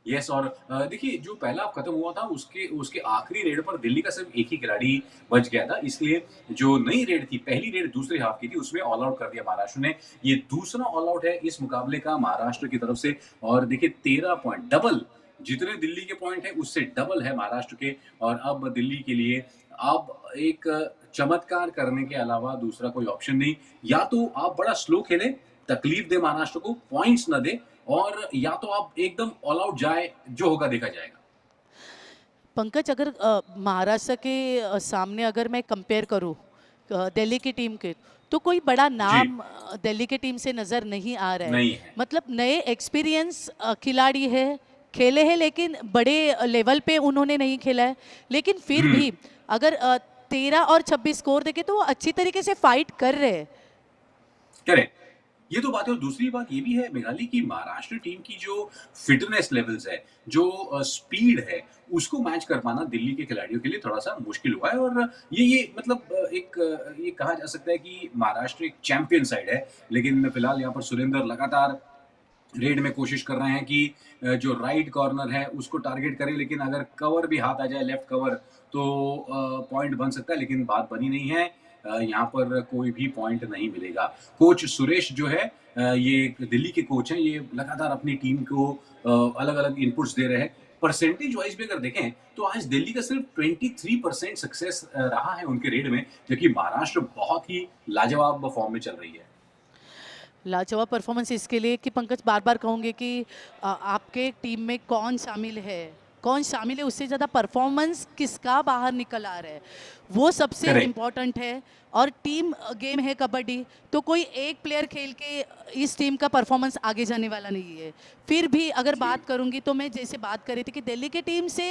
B: यस, और देखिए जो पहला हाफ खत्म हुआ था उसके उसके आखिरी रेड पर दिल्ली का सिर्फ एक ही खिलाड़ी बच गया था, इसलिए जो नई रेड थी, पहली रेड दूसरे हाफ की थी, उसमें ऑल आउट कर दिया महाराष्ट्र ने। ये दूसरा ऑल आउट है इस मुकाबले का महाराष्ट्र की तरफ से, और देखिए 13 पॉइंट, डबल जितने दिल्ली के पॉइंट है उससे डबल है महाराष्ट्र के। और अब दिल्ली के लिए अब एक चमत्कार करने के अलावा दूसरा कोई ऑप्शन नहीं। या तो आप बड़ा स्लो खेलें, तकलीफ दे महाराष्ट्र को, पॉइंट्स न दे, और या तो आप एकदम ऑल आउट जाए, जो होगा देखा जाएगा।
A: पंकज, अगर महाराष्ट्र के सामने अगर मैं कंपेयर करूँ दिल्ली की टीम के, तो कोई बड़ा
B: जी
A: नाम दिल्ली की टीम से नज़र नहीं आ रहा है।
B: नहीं है।
A: मतलब नए एक्सपीरियंस खिलाड़ी है, खेले हैं, लेकिन बड़े लेवल पे उन्होंने नहीं खेला है। लेकिन फिर भी अगर 13 और 26 स्कोर देखे तो वो अच्छी तरीके से फाइट कर रहे हैं।
B: करेक्ट। ये तो बात है और दूसरी बात ये भी है मेघाली की महाराष्ट्र टीम की जो फिटनेस लेवल्स है, जो स्पीड है, उसको मैच कर पाना दिल्ली के खिलाड़ियों के लिए थोड़ा-सा मुश्किल हुआ है और ये मतलब ये कहा जा सकता है कि महाराष्ट्र एक चैंपियन साइड है, लेकिन फिलहाल यहाँ पर सुरेंद्र लगातार रेड में कोशिश कर रहे हैं कि जो राइट कॉर्नर है उसको टारगेट करें लेकिन अगर कवर भी हाथ आ जाए लेफ्ट कवर तो पॉइंट बन सकता है लेकिन बात बनी नहीं है। यहाँ पर कोई भी पॉइंट नहीं मिलेगा। कोच सुरेश जो है ये दिल्ली के कोच हैं, ये लगातार अपनी टीम को अलग-अलग इनपुट्स दे रहे हैं। परसेंटेज वाइज़ भी अगर देखें तो आज दिल्ली का सिर्फ 23% सक्सेस रहा है उनके रेड में, जबकि महाराष्ट्र बहुत ही लाजवाब फॉर्म में चल रही है।
A: लाजवाब परफॉर्मेंस इसके लिए कि पंकज बार बार कहूँगी कि आपके टीम में कौन शामिल है उससे ज़्यादा परफॉर्मेंस किसका बाहर निकल आ रहा है वो सबसे
B: करेक्ट।
A: इम्पोर्टेंट है। और टीम गेम है कबड्डी, तो कोई एक प्लेयर खेल के इस टीम का परफॉर्मेंस आगे जाने वाला नहीं है। फिर भी अगर
B: जी।
A: बात करूँगी तो मैं जैसे बात कर रही थी कि दिल्ली की टीम से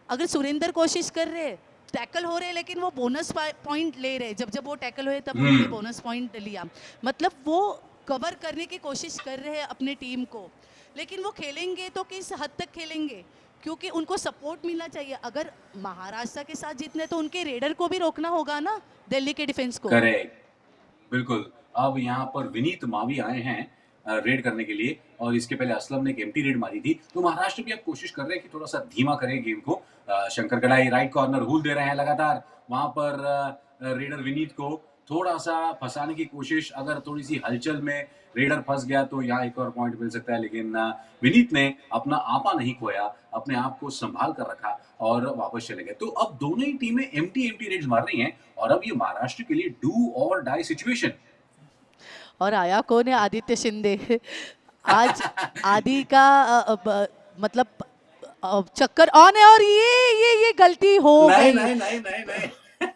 A: अगर सुरेंद्र कोशिश कर रहे हैं, टैकल हो रहे हैं लेकिन वो बोनस पॉइंट ले रहे हैं, जब जब वो टैकल हुए तब उन्होंने
B: हुँ।
A: बोनस पॉइंट लिया। मतलब वो कवर करने की कोशिश कर रहे हैं अपने टीम को, लेकिन वो खेलेंगे तो किस हद तक खेलेंगे, क्योंकि उनको सपोर्ट मिलना चाहिए। अगर महाराष्ट्र के साथ जीतने तो उनके रेडर को भी रोकना होगा ना, दिल्ली के डिफेंस को।
B: करेक्ट। बिल्कुल। अब यहाँ पर विनीत मावी आए हैं रेड करने के लिए और इसके पहले असलम ने एक एम्प्टी रेड मारी थी। तो महाराष्ट्र भी अब कोशिश कर रहे हैं कि थोड़ा-सा धीमा करें गेम को। शंकर कढ़ाई राइट कॉर्नर हूल दे रहे हैं लगातार। वहाँ पर रेडर विनीत को थोड़ा-सा फँसाने की कोशिश, अगर थोड़ी-सी हलचल में रेडर फँस गया तो यहाँ एक और पॉइंट मिल सकता है। लेकिन विनीत ने अपना आपा नहीं खोया, अपने आप को सँभाल कर रखा और वापस चले गए। तो अब दोनों ही टीमें एम्प्टी रेड्स मार रही हैं और अब ये महाराष्ट्र के लिए डू और डाई सिचुएशन।
A: और आया कौन है? आदित्य शिंदे। आज आदि का मतलब चक्कर ऑन है और ये गलती हो
B: नहीं,
A: गई।
B: नहीं, नहीं, नहीं, नहीं।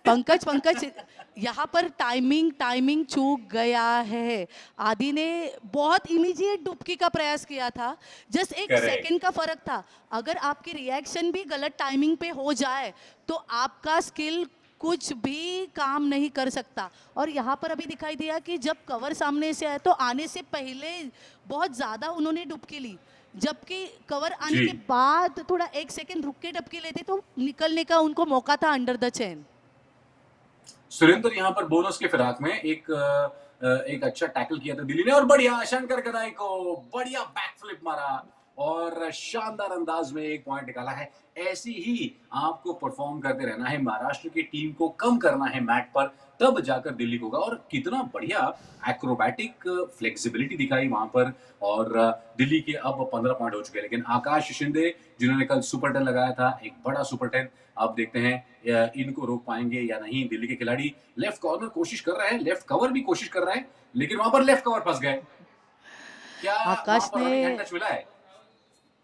A: पंकज यहाँ पर टाइमिंग चूक गया है। आदि ने बहुत इमीडिएट डुबकी का प्रयास किया था, जस्ट एक
B: करेक्ट।
A: सेकंड का फर्क था। अगर आपकी रिएक्शन भी गलत टाइमिंग पे हो जाए तो आपका स्किल कुछ भी काम नहीं कर सकता। और यहाँ पर अभी दिखाई दिया कि जब कवर सामने से आया तो आने से पहले बहुत ज़्यादा उन्होंने डुबकी ली, जबकि कवर आने
B: जी।
A: के बाद थोड़ा एक सेकंड रुक के डुबकी लेते तो निकलने का उनको मौका था अंडर द चेन।
B: सुरेंद्र यहाँ पर बोनस के फिराक में एक अच्छा टैकल किया था दिल्ली ने और बढ़िया शंकर गदाई को बढ़िया बैकफ्लिप मारा और शानदार अंदाज में एक पॉइंट निकाला है। ऐसे ही आपको परफॉर्म करते रहना है, महाराष्ट्र की टीम को कम करना है मैट पर, तब जाकर दिल्ली को होगा। और कितना बढ़िया एक्रोबैटिक फ्लेक्सिबिलिटी दिखाई वहां पर और दिल्ली के अब 15 पॉइंट हो चुके हैं। लेकिन आकाश शिंदे जिन्होंने कल सुपर 10 लगाया था, एक बड़ा सुपर 10, अब देखते हैं इनको रोक पाएंगे या नहीं। दिल्ली के खिलाड़ी लेफ्ट कॉर्नर कोशिश कर रहे हैं, लेफ्ट कवर भी कोशिश कर रहे हैं, लेकिन वहां पर लेफ्ट कवर फंस गए। क्या वहां
A: आकाश
B: पर
A: ने
B: रनिंग हैंड टच मिला है?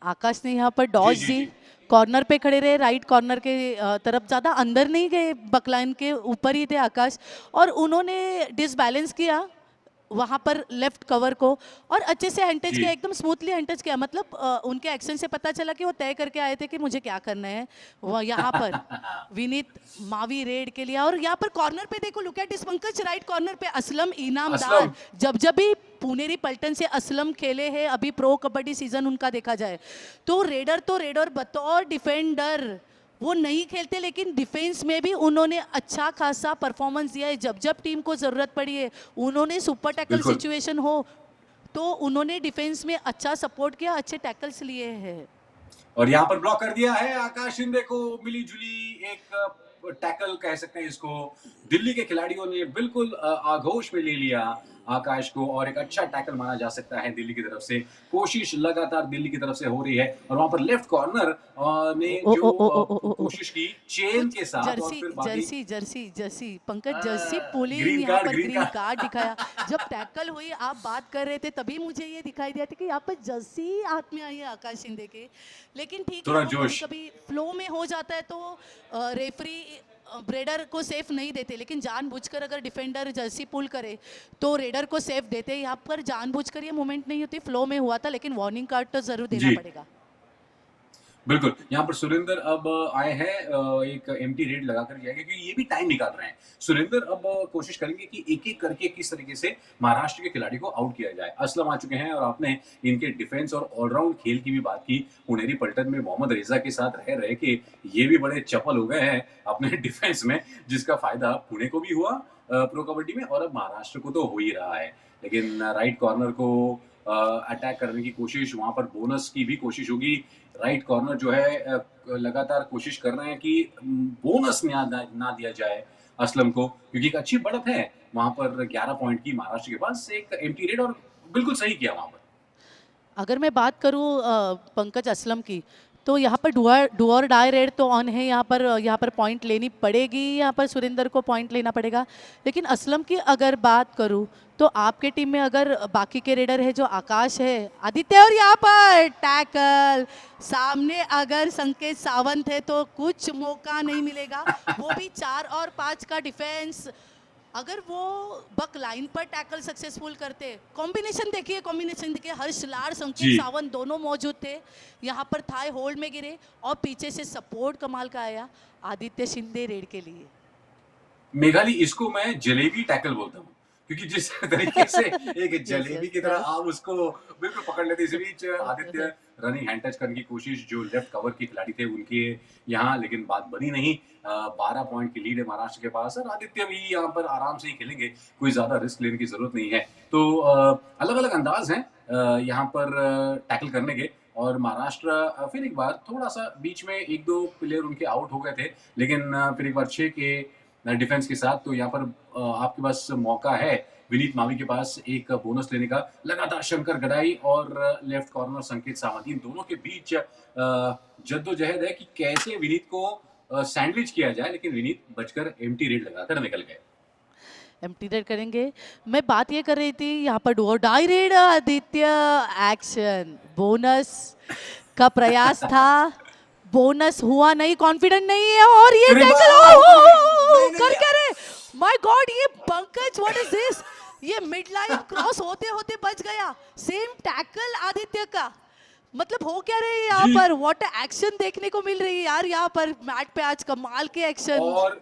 A: आकाश ने यहाँ पर
B: जी
A: डॉज
B: जी
A: दी,
B: जी।
A: कॉर्नर पे खड़े रहे, राइट कॉर्नर के तरफ, ज़्यादा अंदर नहीं गए, बकलाइन के ऊपर ही थे आकाश। और उन्होंने डिसबैलेंस किया वहाँ पर लेफ्ट कवर को और अच्छे से हैंड टच
B: जी।
A: किया, एकदम स्मूथली हैंड टच किया। मतलब उनके एक्शन से पता चला कि वो तय करके आए थे कि मुझे क्या करना है। वो यहाँ पर विनीत मावी रेड के लिए और यहाँ पर कॉर्नर पे देखो, look at this Pankaj, right corner पे असलम इनामदार।
B: असलम।
A: जब भी पुनेरी पल्टन से असलम खेले हैं, अभी प्रो कबड्डी सीजन उनका देखा जाए तो रेडर बतौर डिफेंडर वो नहीं खेलते, लेकिन डिफेंस में भी उन्होंने अच्छा खासा परफॉर्मेंस दिया है। जब टीम को ज़रूरत पड़ी है, उन्होंने सुपर टैकल
B: बिल्कुल।
A: सिचुएशन हो तो उन्होंने डिफेंस में अच्छा सपोर्ट किया, अच्छे टैकल्स लिए हैं।
B: और यहाँ पर ब्लॉक कर दिया है आकाश शिंदे को, मिली जुली एक टैकल कह सकते हैं इसको। दिल्ली के खिलाड़ियों ने बिल्कुल आगोश में ले लिया आकाश को और एक अच्छा टैकल माना जा सकता है दिल्ली की तरफ से। कोशिश लगातार दिल्ली की तरफ से हो रही है और वहां पर लेफ्ट कॉर्नर ने
A: ओ
B: जो
A: ओ ओ ओ ओ ओ ओ
B: कोशिश की चेन
A: कुछ
B: के साथ और फिर बाकी
A: Jersey Pankaj, Jersey pulling,
B: green
A: यहाँ
B: कार्ड
A: पर
B: ग्रीन
A: ग्रीन
B: कार्ड।
A: कार्ड दिखाया। जब टैकल हुई आप बात कर रहे थे तभी मुझे ये दिखाई दिया था कि यहाँ पर जर्सी हाथ में आई है आकाश शिंदे के। लेकिन ठीक है,
B: थोड़ा
A: वो कभी
B: जोश।
A: कभी फ्लो में हो जाता है तो रेफरी रेडर को सेफ नहीं देते, लेकिन जानबूझकर अगर डिफेंडर जर्सी पुल करे तो रेडर को सेफ देते। यहाँ पर जानबूझकर ये मूवमेंट नहीं होती, फ्लो में हुआ था, लेकिन वार्निंग कार्ड तो जरूर देना
B: जी।
A: पड़ेगा।
B: बिल्कुल, यहाँ पर सुरेंद्र अब आए हैं एक एम्प्टी रेड लगाकर जाएँगे क्योंकि ये भी टाइम निकाल रहे हैं। सुरेंद्र अब कोशिश करेंगे कि एक-एक करके किस तरीके से महाराष्ट्र के खिलाड़ी को आउट किया जाए। असलम आ चुके हैं और आपने इनके डिफेंस और ऑलराउंड खेल की भी बात की। पुनेरी पलटन में मोहम्मद रेज़ा के साथ रह के ये भी बड़े चपल हो गए हैं अपने डिफेंस में, जिसका फ़ायदा पुणे को भी हुआ प्रो कबड्डी में और अब महाराष्ट्र को तो हो ही रहा है। लेकिन राइट कॉर्नर को अटैक करने की कोशिश, वहाँ पर बोनस की भी कोशिश होगी। राइट कॉर्नर जो है लगातार कोशिश कर रहे हैं कि बोनस ना दिया जाए असलम को क्योंकि एक अच्छी बढ़त है वहाँ पर 11 पॉइंट की महाराष्ट्र के पास एक एम्प्टी रेड और बिल्कुल सही किया वहाँ पर।
A: अगर मैं बात करूं पंकज असलम की, तो यहाँ पर डू और डाई रेड तो ऑन है। यहाँ पर पॉइंट लेनी पड़ेगी, यहाँ पर सुरेंद्र को पॉइंट लेना पड़ेगा। लेकिन असलम की अगर बात करूं तो आपके टीम में अगर बाकी के रेडर है जो आकाश है, आदित्य, और यहाँ पर टैकल सामने अगर संकेत सावंत है तो कुछ मौका नहीं मिलेगा। वो भी 4 और 5 का डिफेंस, अगर वो बक लाइन पर टैकल सक्सेसफुल करते, कॉम्बिनेशन देखिए, हर्ष लाड़, संकेत
B: जी
A: सावंत दोनों मौजूद थे। यहाँ पर थाई होल्ड में गिरे और पीछे से सपोर्ट कमाल का आया आदित्य शिंदे रेड के लिए।
B: मेघाली इसको मैं जलेबी टैकल बोलता हूँ क्योंकि जिस तरीके से एक
A: यस
B: जलेबी
A: यस
B: की तरह
A: यस।
B: आप उसको बिल्कुल पकड़ लेते इस बीच आदित्य रनिंग हैंड टच करने की कोशिश जो लेफ्ट कवर के खिलाड़ी थे उनके यहाँ लेकिन बात बनी नहीं 12 पॉइंट की लीड है महाराष्ट्र के पास और आदित्य भी यहाँ पर आराम से ही खेलेंगे कोई ज्यादा रिस्क लेने की जरूरत नहीं है तो अलग अलग अंदाज हैं यहाँ पर टैकल करने के और महाराष्ट्र फिर एक बार थोड़ा सा बीच में एक दो प्लेयर उनके आउट हो गए थे लेकिन फिर एक बार 6 के डिफेंस के साथ तो यहाँ पर आपके पास मौका है विनीत मावी के पास एक बोनस लेने का लगातार शंकर गडाई और लेफ्ट कॉर्नर संकेत सावंत इन दोनों के बीच जद्दोजहद है कि कैसे विनीत को सैंडविच किया जाए लेकिन विनीत बचकर एम्प्टी रेड लगाकर निकल गए
A: एम्प्टी रेड करेंगे। मैं बात ये कर रही थी, यहाँ पर डू और die raid, Aditya action, bonus का प्रयास था, बोनस हुआ नहीं, कॉन्फिडेंट नहीं है और ये
B: अरे
A: टैकल
B: नहीं नहीं
A: कर
B: दिया।
A: क्या रहे, माय गॉड, ये पंकज व्हाट इज दिस, ये मिड लाइन क्रॉस होते होते बच गया। सेम टैकल आदित्य का, मतलब हो क्या रही है यहाँ
B: जी
A: पर, व्हाट एक्शन देखने को मिल रही है यार यहाँ पर मैट पे आज, कमाल के एक्शन।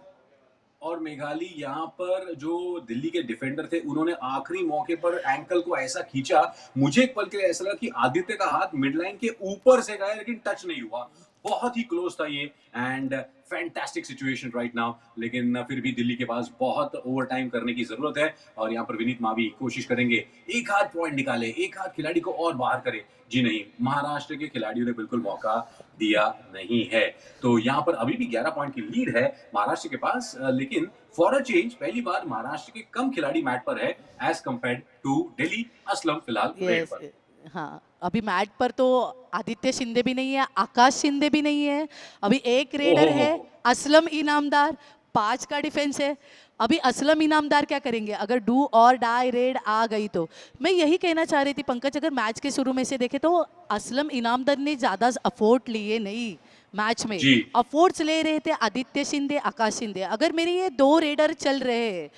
B: और मेघाली यहाँ पर जो दिल्ली के डिफेंडर थे उन्होंने आखिरी मौके पर एंकल को ऐसा खींचा मुझे एक पल के लिए ऐसा लगा कि आदित्य का हाथ मिडलाइन के ऊपर से गया लेकिन टच नहीं हुआ बहुत ही क्लोज था ये and fantastic situation right now लेकिन फिर भी दिल्ली के पास बहुत ओवर टाइम करने की जरूरत है और यहाँ पर विनीत मावी कोशिश करेंगे एक हाथ पॉइंट निकाले एक हाथ खिलाड़ी को और बाहर करे जी नहीं महाराष्ट्र के खिलाड़ियों ने बिल्कुल मौका दिया नहीं है तो यहाँ पर अभी भी 11 पॉइंट की लीड है महाराष्ट्र के पास लेकिन फॉर अ चेंज पहली बार महाराष्ट्र के कम खिलाड़ी मैट पर है as compared to Delhi Aslam फिलहाल रेड
A: यस,
B: पर
A: हाँ, अभी मैट पर तो आदित्य शिंदे भी नहीं है, आकाश शिंदे भी नहीं है, अभी एक रेडर है
B: ओहो
A: असलम इनामदार, 5 का डिफेंस है। अभी असलम इनामदार क्या करेंगे अगर डू और डाई रेड आ गई तो। मैं यही कहना चाह रही थी पंकज, अगर मैच के शुरू में से देखे तो असलम इनामदार ने ज़्यादा अफोर्ट लिए नहीं मैच में,
B: जी
A: अफोर्ट्स ले रहे थे आदित्य शिंदे, आकाश शिंदे। अगर मेरे ये 2 रेडर चल रहे हैं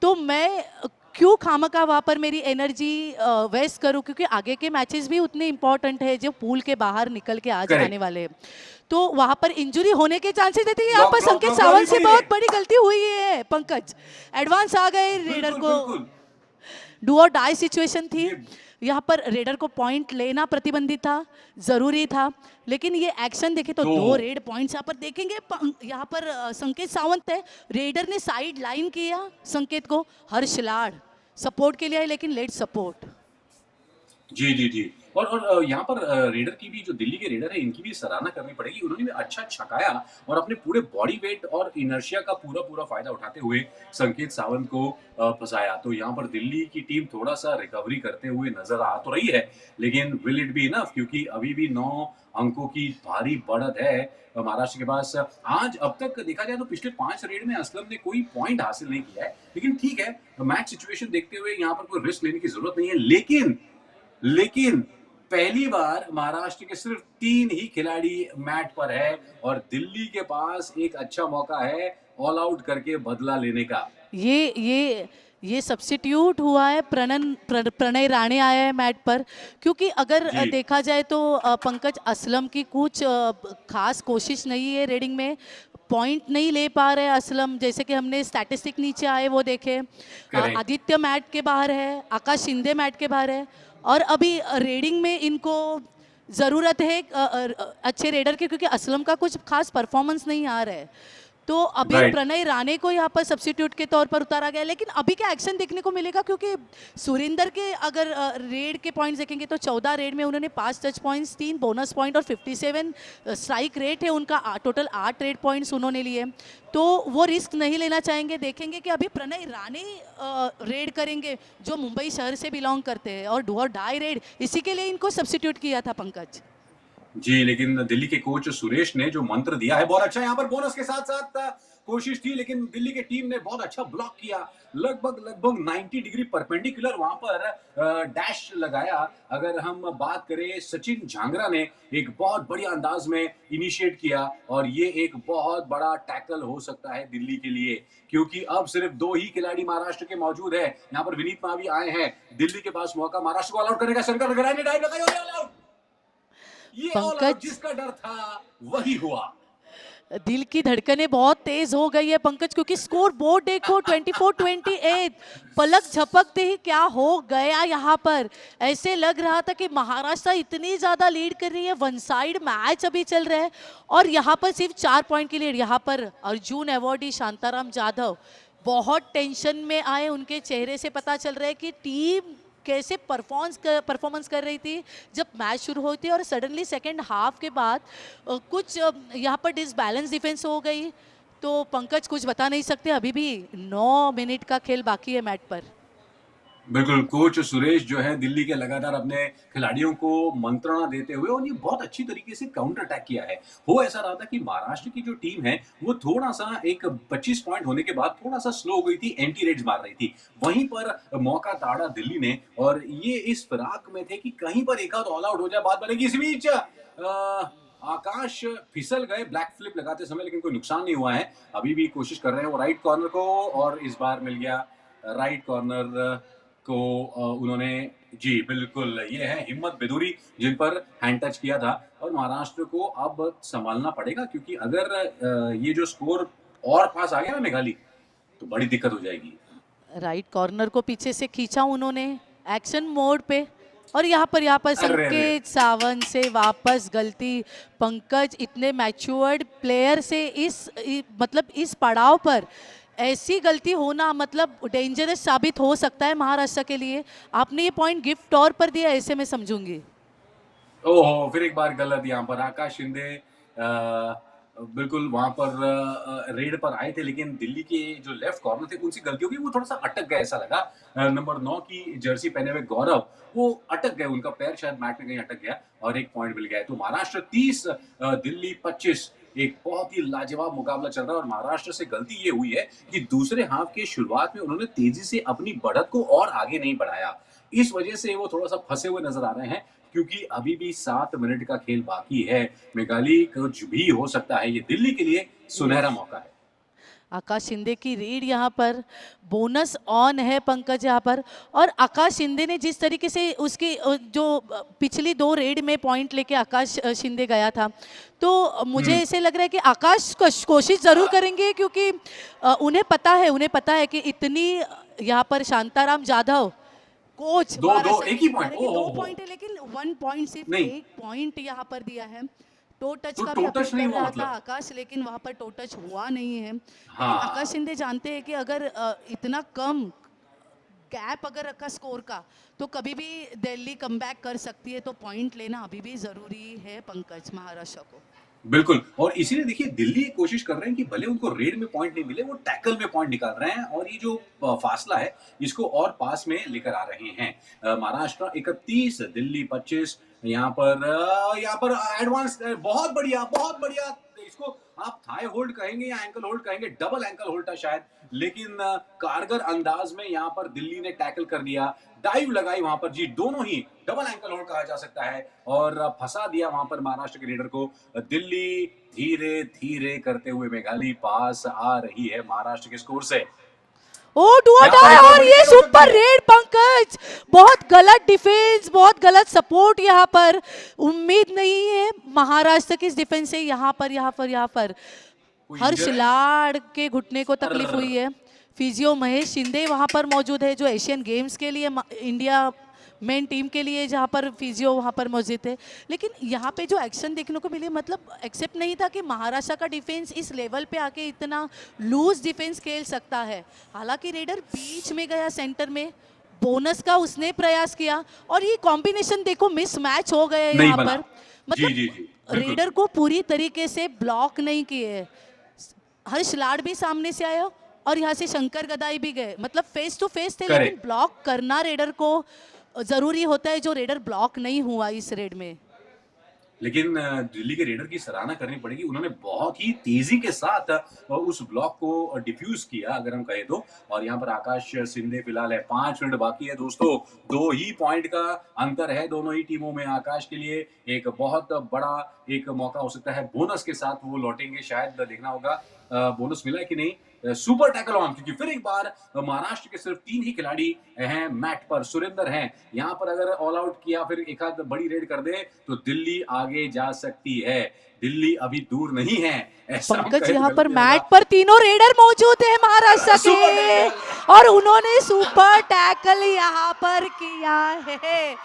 A: तो मैं क्यों खामखा वहाँ पर मेरी एनर्जी वेस्ट करूँ, क्योंकि आगे के मैचेस भी उतने इंपॉर्टेंट है जो पूल के बाहर निकल के आज आने
B: करेक्ट
A: वाले हैं। तो वहाँ पर इंजरी होने के चांसेस रहते हैं। यहाँ
B: ब्लॉक
A: पर
B: ब्लॉक
A: संकेत
B: ब्लॉक ब्लॉक
A: सावंत से
B: पड़ी है
A: बहुत बड़ी गलती हुई है पंकज, एडवांस आ गए रेडर
B: बिल्कुल
A: को,
B: बिल्कुल
A: डू और डाई सिचुएशन थी।
B: ये
A: यहाँ पर रेडर को पॉइंट लेना प्रतिबंधित था, जरूरी था, लेकिन ये एक्शन देखे तो
B: दो
A: 2 रेड पॉइंट्स यहाँ पर देखेंगे। यहाँ पर संकेत सावंत है, रेडर ने साइड लाइन किया संकेत को, हर्ष लाड़ सपोर्ट के लिए आए लेकिन लेट सपोर्ट।
B: जी, जी, जी। और यहाँ पर रेडर की भी जो दिल्ली के रेडर हैं, इनकी भी सराहना करनी पड़ेगी। उन्होंने भी अच्छा छकाया और अपने पूरे बॉडी वेट और इनर्शिया का पूरा-पूरा फ़ायदा उठाते हुए संकेत सावंत को फँसाया। तो यहाँ पर दिल्ली की टीम थोड़ा-सा रिकवरी करते हुए नज़र आ तो रही है, लेकिन विल इट बी इनफ क्योंकि अभी भी 9 अंकों की भारी बढ़त है महाराष्ट्र के पास। आज अब तक देखा जाए तो पिछले 5 रेड में असलम ने कोई पॉइंट हासिल नहीं किया है, लेकिन ठीक है, मैच सिचुएशन देखते हुए यहाँ पर कोई रिस्क लेने की ज़रूरत नहीं है। लेकिन पहली बार महाराष्ट्र के सिर्फ 3 ही खिलाड़ी मैट पर है और दिल्ली के पास एक अच्छा मौका है ऑल आउट करके बदला लेने का।
A: ये ये सब्स्टिट्यूट हुआ है, प्रणय राणे आया है मैट पर, क्योंकि अगर
B: जी
A: देखा जाए तो पंकज असलम की कुछ खास कोशिश नहीं है रेडिंग में, पॉइंट नहीं ले पा रहे असलम, जैसे कि हमने स्टैटिस्टिक नीचे आए वो देखे।
B: करेक्ट।
A: आदित्य मैट के बाहर है, आकाश शिंदे मैट के बाहर है, और अभी रेडिंग में इनको ज़रूरत है अच्छे रेडर की, क्योंकि असलम का कुछ खास परफॉर्मेंस नहीं आ रहा है। तो अभी
B: राइट।
A: प्रणय राणे को यहाँ पर सब्स्टिट्यूट के तौर पर उतारा गया है, लेकिन अभी क्या एक्शन देखने को मिलेगा, क्योंकि सुरेंदर के अगर रेड के पॉइंट्स देखेंगे तो 14 रेड में उन्होंने 5 टच पॉइंट्स, 3 बोनस पॉइंट और 57 स्ट्राइक रेट है उनका, टोटल 8 रेड पॉइंट्स उन्होंने लिए। तो वो रिस्क नहीं लेना चाहेंगे। देखेंगे कि अभी प्रणय राणे रेड करेंगे जो मुंबई शहर से बिलोंग करते हैं, और डू और डाई रेड, इसी के लिए इनको सब्स्टिट्यूट किया था पंकज।
B: जी, लेकिन दिल्ली के कोच सुरेश ने जो मंत्र दिया है बहुत अच्छा, यहाँ पर बोनस के साथ-साथ कोशिश थी, लेकिन दिल्ली की टीम ने बहुत अच्छा ब्लॉक किया। लगभग 90 डिग्री परपेंडिकुलर वहाँ पर डैश लगाया। अगर हम बात करें, सचिन झांगरा ने एक बहुत बढ़िया अंदाज में इनिशिएट किया, और ये एक बहुत बड़ा टैकल हो सकता है दिल्ली के लिए, क्योंकि अब सिर्फ 2 ही खिलाड़ी महाराष्ट्र के मौजूद हैं। यहाँ पर विनीत मावी आए हैं, दिल्ली के पास मौका महाराष्ट्र को ऑल आउट करने का। शंकर गराय ने डाइव लगाई और ऑल आउट। ये ऑल आउट
A: पंकज,
B: जिसका डर था वही हुआ।
A: दिल की धड़कनें बहुत तेज हो गई है पंकज, क्योंकि स्कोर बोर्ड देखो 24-28, पलक झपकते ही क्या हो गया यहाँ पर। ऐसे लग रहा था कि महाराष्ट्र इतनी ज्यादा लीड कर रही है, वन साइड मैच अभी चल रहा है, और यहाँ पर सिर्फ 4 पॉइंट की लीड। यहाँ पर अर्जुन अवॉर्डी शांताराम जाधव बहुत टेंशन में आए, उनके चेहरे से पता चल रहा है कि टीम कैसे परफॉर्मेंस कर रही थी जब मैच शुरू हुई थी, और सडनली सेकेंड हाफ के बाद कुछ यहाँ पर डिसबैलेंस डिफेंस हो गई। तो पंकज कुछ बता नहीं सकते, अभी भी 9 मिनट का खेल बाकी है मैट पर।
B: बिल्कुल, कोच सुरेश जो है दिल्ली के लगातार अपने खिलाड़ियों को मंत्रणा देते हुए, और ये बहुत अच्छी तरीके से काउंटर अटैक किया है। हो ऐसा रहा था कि महाराष्ट्र की जो टीम है वो थोड़ा-सा एक 25 पॉइंट होने के बाद थोड़ा-सा स्लो हो गई थी, एंटी रेड्स मार रही थी। वहीं पर मौका ताड़ा दिल्ली ने, और ये इस फिराक में थे कि कहीं पर एक आध ऑल आउट हो जाए, बात बनेगी। इस बीच आकाश फिसल गए ब्लैक फ्लिप लगाते समय, लेकिन कोई नुकसान नहीं हुआ है। अभी भी कोशिश कर रहे हैं वो राइट कॉर्नर को, और इस बार मिल गया राइट कॉर्नर को। उन्होंने, जी बिल्कुल, ये है हिम्मत बेदूरी जिन पर हैंड टच किया था, और महाराष्ट्र को अब संभालना पड़ेगा, क्योंकि अगर ये जो स्कोर और पास आ गया ना मेघाली, तो बड़ी दिक्कत हो जाएगी।
A: राइट कॉर्नर को पीछे से खींचा उन्होंने एक्शन मोड पे, और यहाँ पर
B: अरे अरे।
A: संकेत सावंत से वापस गलती। पंकज, इतने मैच्योर्ड प्लेयर से मतलब इस पड़ाव पर ऐसी गलती होना मतलब डेंजरस साबित हो सकता है महाराष्ट्र के लिए। आपने ये पॉइंट गिफ्ट तौर पर दिया, ऐसे मैं समझूंगी।
B: ओहो! फिर एक बार गलत यहाँ पर आकाश शिंदे बिल्कुल वहाँ पर रेड पर आए थे, लेकिन दिल्ली के जो लेफ्ट कॉर्नर थे उनसे गलती हो गई, वो थोड़ा-सा अटक गए ऐसा लगा। नंबर 9 की जर्सी पहने हुए गौरव, वो अटक गए, उनका पैर शायद मैट में कहीं अटक गया, और 1 पॉइंट मिल गया है। तो महाराष्ट्र 30, दिल्ली 25, एक बहुत ही लाजवाब मुकाबला चल रहा है, और महाराष्ट्र से गलती ये हुई है कि दूसरे हाफ की शुरुआत में उन्होंने तेजी से अपनी बढ़त को और आगे नहीं बढ़ाया। इस वजह से वो थोड़ा-सा फँसे हुए नज़र आ रहे हैं, क्योंकि अभी भी 7 मिनट का खेल बाकी है। मेघाली कुछ भी हो सकता है, ये दिल्ली के लिए सुनहरा मौका है।
A: आकाश शिंदे की रीड यहाँ पर, बोनस ऑन है पंकज यहाँ पर। और आकाश शिंदे ने जिस तरीके से उसकी जो पिछली 2 रेड में पॉइंट लेके आकाश शिंदे गया था, तो मुझे
B: हुँ।
A: ऐसे लग रहा है कि आकाश कोशिश ज़रूर करेंगे, क्योंकि उन्हें पता है कि इतनी यहाँ पर शांताराम जाधव कोच
B: 2-2
A: महाराष्ट्र
B: एक
A: के
B: ही
A: बता
B: पॉइंट,
A: रहे हैं कि 2
B: ओहो!
A: पॉइंट है, लेकिन 1 पॉइंट, सिर्फ
B: नहीं,
A: 1 पॉइंट यहाँ पर दिया है। टो टच
B: तो
A: का भी
B: टो
A: अपील
B: टच नहीं
A: कर
B: हुआ
A: रहा था
B: मतलब?
A: आकाश, लेकिन वहां पर टो टच हुआ नहीं है। लेकिन आकाश
B: हाँ।
A: शिंदे जानते हैं कि अगर इतना कम गैप अगर रखा स्कोर का, तो कभी भी दिल्ली कमबैक कर सकती है। तो पॉइंट लेना अभी भी जरूरी है पंकज, महाराष्ट्र को।
B: बिल्कुल, और इसीलिए देखिए दिल्ली ये कोशिश कर रहे हैं कि भले उनको रेड में पॉइंट नहीं मिले, वो टैकल में पॉइंट निकाल रहे हैं, और ये जो फासला है इसको और पास में लेकर आ रहे हैं। महाराष्ट्र 31, दिल्ली 25। यहाँ पर एडवांस, बहुत बढ़िया, बहुत बढ़िया। इसको आप थाई होल्ड कहेंगे या एंकल होल्ड कहेंगे, डबल एंकल होल्ड था शायद, लेकिन कारगर अंदाज में यहाँ पर दिल्ली ने टैकल कर दिया, डाइव लगाई वहां पर, जी दोनों ही डबल एंकल होल्ड कहा जा सकता है, और फंसा दिया वहां पर महाराष्ट्र के रेडर को। दिल्ली धीरे धीरे करते हुए मेघाली पास आ रही है महाराष्ट्र के स्कोर से।
A: ओ डू और
B: यहाँ पर
A: डाई,
B: एक और
A: और
B: बड़ी
A: ये
B: रेड हो सकती
A: सुपर
B: है।
A: रेड पंकज, बहुत गलत डिफेंस, बहुत गलत सपोर्ट यहाँ पर। उम्मीद नहीं है महाराष्ट्र की इस डिफेंस से। यहाँ पर
B: कोई
A: हर्ष
B: इंजर है?
A: लाड के घुटने को तकलीफ
B: अर्र,
A: हुई है। फिजियो महेश शिंदे वहां पर मौजूद है, जो एशियन गेम्स के लिए इंडिया मेन टीम के लिए जहां पर फिजियो वहां पर मौजूद है। लेकिन यहाँ पे जो एक्शन देखने को मिले, मतलब एक्सेप्ट नहीं था कि महाराष्ट्र का डिफेंस इस लेवल पे आके इतना लूज डिफेंस खेल सकता है। हालांकि रेडर बीच में गया सेंटर में, बोनस का उसने प्रयास किया, और ये कॉम्बिनेशन देखो मिस मैच हो गए
B: नहीं
A: यहाँ
B: बना।
A: पर।
B: जी
A: मतलब
B: जी जी, बिल्कुल।
A: रेडर को पूरी तरीके से ब्लॉक नहीं किए। हर्ष लाड भी सामने से आया और यहाँ से शंकर गदाई भी गए, मतलब फेस टू फेस थे, लेकिन
B: करेक्ट।
A: ब्लॉक करना रेडर को जरूरी होता है, जो रेडर ब्लॉक नहीं हुआ इस रेड में।
B: लेकिन दिल्ली के रेडर की सराहना करनी पड़ेगी, उन्होंने बहुत ही तेजी के साथ उस ब्लॉक को डिफ्यूज किया अगर हम कहें तो। और यहाँ पर आकाश शिंदे फिलहाल है, 5 मिनट बाकी है दोस्तों, 2 ही पॉइंट का अंतर है दोनों ही टीमों में। आकाश के लिए एक बहुत बड़ा एक मौका हो सकता है, बोनस के साथ वो लौटेंगे शायद, देखना होगा बोनस मिला है कि नहीं। सुपर टैकल ऑन, क्योंकि फिर एक बार महाराष्ट्र के सिर्फ 3 ही खिलाड़ी हैं मैट पर, सुरेंदर हैं। यहाँ पर अगर ऑल आउट किया फिर एक आध बड़ी रेड कर दे तो दिल्ली आगे जा सकती है। दिल्ली अभी दूर नहीं है, ऐसा हम
A: पंकज
B: कहे तो
A: यहाँ पर
B: गलत नहीं
A: मैट
B: होगा।
A: पर तीनों रेडर मौजूद है महाराष्ट्र
B: सुपर
A: के,
B: टैकल।
A: और उन्होंने सुपर टैकल यहाँ पर किया है।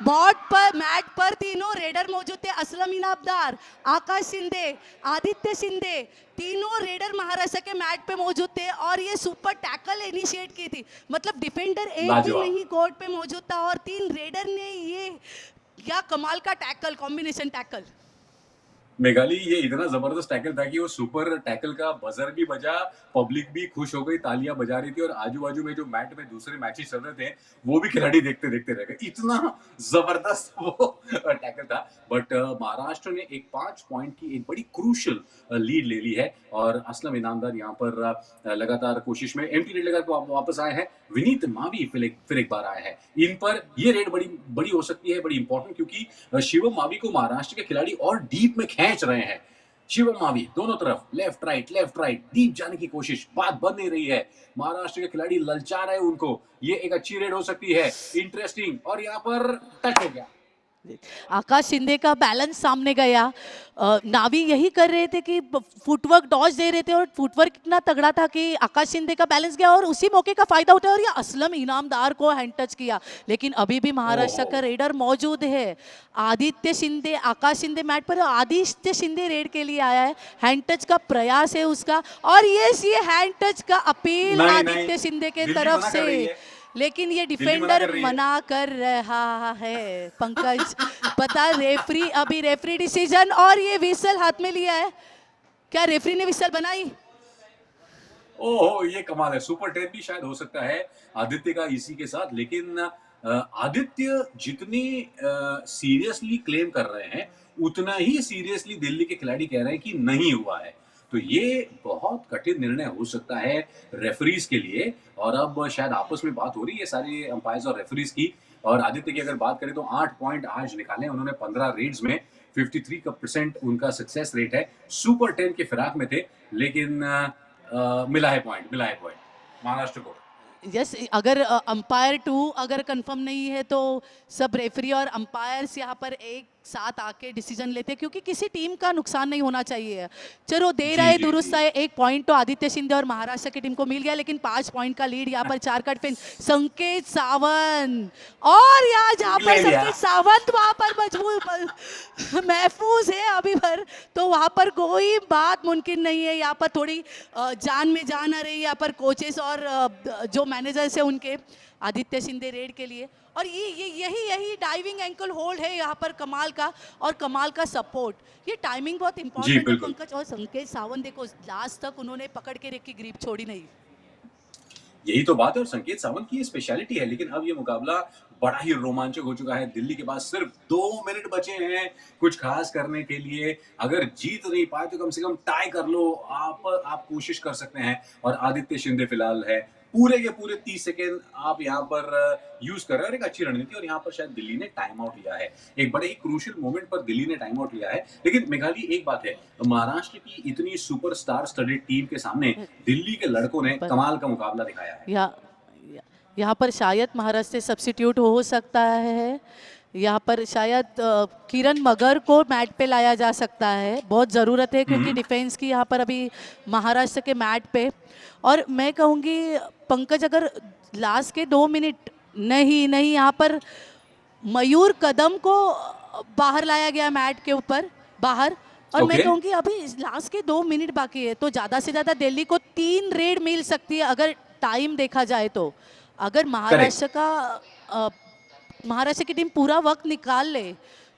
A: बॉट पर मैट पर तीनों रेडर मौजूद थे, असलम इनामदार, आकाश शिंदे, आदित्य शिंदे, तीनों रेडर महाराष्ट्र के मैट पे मौजूद थे, और ये सुपर टैकल इनिशिएट की थी। मतलब डिफेंडर एक भी
B: लाजवाब।
A: नहीं कोर्ट पे मौजूद था, और 3 रेडर ने ये क्या कमाल का टैकल, कॉम्बिनेशन टैकल।
B: मेघाली, ये इतना जबरदस्त टैकल था कि वो सुपर टैकल का बजर भी बजा, पब्लिक भी खुश हो गई, तालियां बजा रही थी, और आजू बाजू में जो मैट में दूसरे मैचेस चल रहे थे वो भी खिलाड़ी देखते देखते रह गए, इतना जबरदस्त वो टैकल था। बट महाराष्ट्र ने एक 5 पॉइंट की एक बड़ी क्रूशल लीड ले ली है, और असलम इनामदार यहाँ पर लगातार कोशिश में एम्प्टी रेड लगा के वापस आए हैं। विनीत मावी फिर एक बार आए हैं। इन पर ये रेड बड़ी बड़ी हो सकती है, बड़ी इंपॉर्टेंट, क्योंकि शिवम मावी को महाराष्ट्र के खिलाड़ी और डीप में खींच रहे हैं। शिवम मावी दोनों तरफ लेफ्ट राइट डीप जाने की कोशिश, बात बन नहीं रही है। महाराष्ट्र के खिलाड़ी ललचा रहे उनको, ये एक अच्छी रेड हो सकती है, इंटरेस्टिंग। और यहाँ पर टच हो गया।
A: आकाश शिंदे का बैलेंस सामने गया। नावी यही कर रहे थे कि फुटवर्क डॉज दे रहे थे, और फुटवर्क इतना तगड़ा था कि आकाश शिंदे का बैलेंस गया, और उसी मौके का फायदा उठाया और ये असलम इनामदार को हैंड टच किया। लेकिन अभी भी महाराष्ट्र का रेडर मौजूद है। आदित्य शिंदे, आकाश शिंदे मैट पर, आदित्य शिंदे रेड के लिए आया है, हैंड टच का प्रयास है उसका, और ये हैंड टच का अपील
B: नहीं
A: आदित्य शिंदे के
B: दिल्ली
A: तरफ
B: मना कर रही
A: से,
B: है,
A: लेकिन ये
B: दिल्ली मना
A: डिफेंडर
B: कर रही है।
A: मना कर रहा है पंकज। पता रेफरी, अभी रेफरी डिसीजन, और ये विसल हाथ में लिया है। क्या रेफरी ने विसल बनाई?
B: ओहो, ये कमाल है, सुपर 10 भी शायद हो सकता है आदित्य का इसी के साथ। लेकिन आदित्य जितनी सीरियसली क्लेम कर रहे हैं, उतना ही सीरियसली दिल्ली के खिलाड़ी कह रहे हैं कि नहीं हुआ है। तो ये बहुत कठिन निर्णय हो सकता है रेफरीज के लिए, और अब शायद आपस में बात हो रही है सारे अंपायर्स और रेफरीज की। और आदित्य की अगर बात करें तो 8 पॉइंट आज निकाले उन्होंने 15 रेड्स में, 53% उनका सक्सेस रेट है। सुपर 10 के फिराक में थे, लेकिन मिला है पॉइंट महाराष्ट्र को।
A: यस, अगर अंपायर 2 अगर कंफर्म नहीं है तो सब रेफरी और अंपायर्स यहाँ पर एक साथ आके डिसीजन लेते हैं, क्योंकि किसी टीम का नुकसान नहीं होना चाहिए। चलो दे रहा है,
B: जी
A: दुरुस्त
B: जी
A: है। 1 पॉइंट तो आदित्य शिंदे और महाराष्ट्र की टीम को मिल गया, लेकिन 5 पॉइंट का लीड यहाँ पर 4 का डिफेंस संकेत सावंत, और यहाँ जहाँ पर
B: ले लिया।
A: संकेत सावंत वहाँ पर मजबूर महफूज है अभी भर, तो वहाँ पर कोई बात मुमकिन नहीं है। यहाँ पर थोड़ी जान में जान आ रही है यहाँ पर कोचेस और जो मैनेजर्स है उनके, आदित्य शिंदे रेड के लिए। और यही डाइविंग एंकल होल्ड है यहाँ पर कमाल का, और कमाल का सपोर्ट। ये टाइमिंग बहुत
B: जी
A: इंपॉर्टेंट है
B: बिल्कुल।
A: पंकज। और संकेत सावंत देखो, लास्ट तक उन्होंने पकड़ के रखी, ग्रिप छोड़ी नहीं।
B: यही तो बात है, और संकेत सावंत की ये स्पेशलिटी है। लेकिन अब ये मुकाबला बड़ा ही रोमांचक हो चुका है। दिल्ली के पास सिर्फ 2 मिनट बचे हैं कुछ खास करने के लिए। अगर जीत नहीं पाए तो कम से कम टाई कर लो, आप कोशिश कर सकते हैं। और आदित्य शिंदे फिलहाल है पूरे के पूरे 30 सेकेंड आप यहाँ पर यूज कर रहे हैं और एक अच्छी रणनीति, और यहाँ पर शायद दिल्ली ने टाइम आउट लिया है। एक बड़े ही क्रूशियल मोमेंट पर दिल्ली ने टाइम आउट लिया है। लेकिन मेघाली, एक बात है, महाराष्ट्र की इतनी सुपरस्टार स्टडेड टीम के सामने दिल्ली के लड़कों ने
A: पर
B: कमाल का मुकाबला दिखाया है।
A: यहाँ पर शायद महाराष्ट्र से सब्स्टिट्यूट हो सकता है। यहाँ पर शायद किरण मगर को मैट पे लाया जा सकता है, बहुत ज़रूरत है क्योंकि डिफेंस की यहाँ पर अभी महाराष्ट्र के मैट पे। और मैं कहूँगी पंकज, अगर लास्ट के 2 मिनट नहीं नहीं यहाँ पर मयूर कदम को बाहर लाया गया मैट के ऊपर बाहर। और मैं
B: ओके,
A: कहूँगी अभी लास्ट के 2 मिनट बाकी है, तो ज़्यादा से ज़्यादा दिल्ली को 3 रेड मिल सकती है अगर टाइम देखा जाए तो। अगर
B: करेक्ट।
A: महाराष्ट्र की टीम पूरा वक्त निकाल ले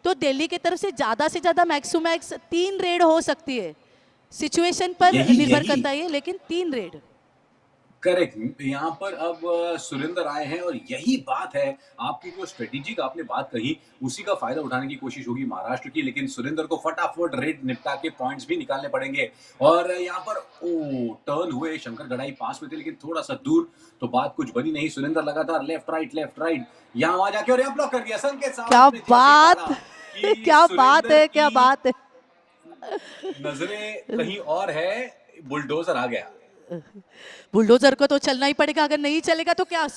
A: तो दिल्ली की तरफ से ज़्यादा मैक्स 3 रेड हो सकती है। सिचुएशन पर
B: यही
A: निर्भर
B: यही
A: करता है ये, लेकिन 3 रेड।
B: करेक्ट। यहाँ पर अब सुरेंद्र आए हैं और यही बात है, आपकी जो स्ट्रेटेजी का आपने बात कही, उसी का फायदा उठाने की कोशिश होगी महाराष्ट्र की, लेकिन सुरेंद्र को फटाफट रेड निपटा के पॉइंट्स भी निकालने पड़ेंगे। और यहाँ पर ओ टर्न हुए, शंकर गड़ाई पास में थे लेकिन थोड़ा सा दूर, तो बात कुछ बनी नहीं। सुरेंद्र लगातार लेफ्ट राइट, यहाँ वहां जाके और यहाँ ब्लॉक कर दिया। संकेत
A: क्या
B: सावंत ने जैसे ही
A: बात
B: डाला कि
A: क्या बात
B: सुरेंद्र
A: है, क्या
B: की
A: बात है।
B: नजरें कहीं और है, बुलडोजर आ गया।
A: बुलडोजर को तो चलना ही पड़ेगा, अगर नहीं चलेगा तो क्या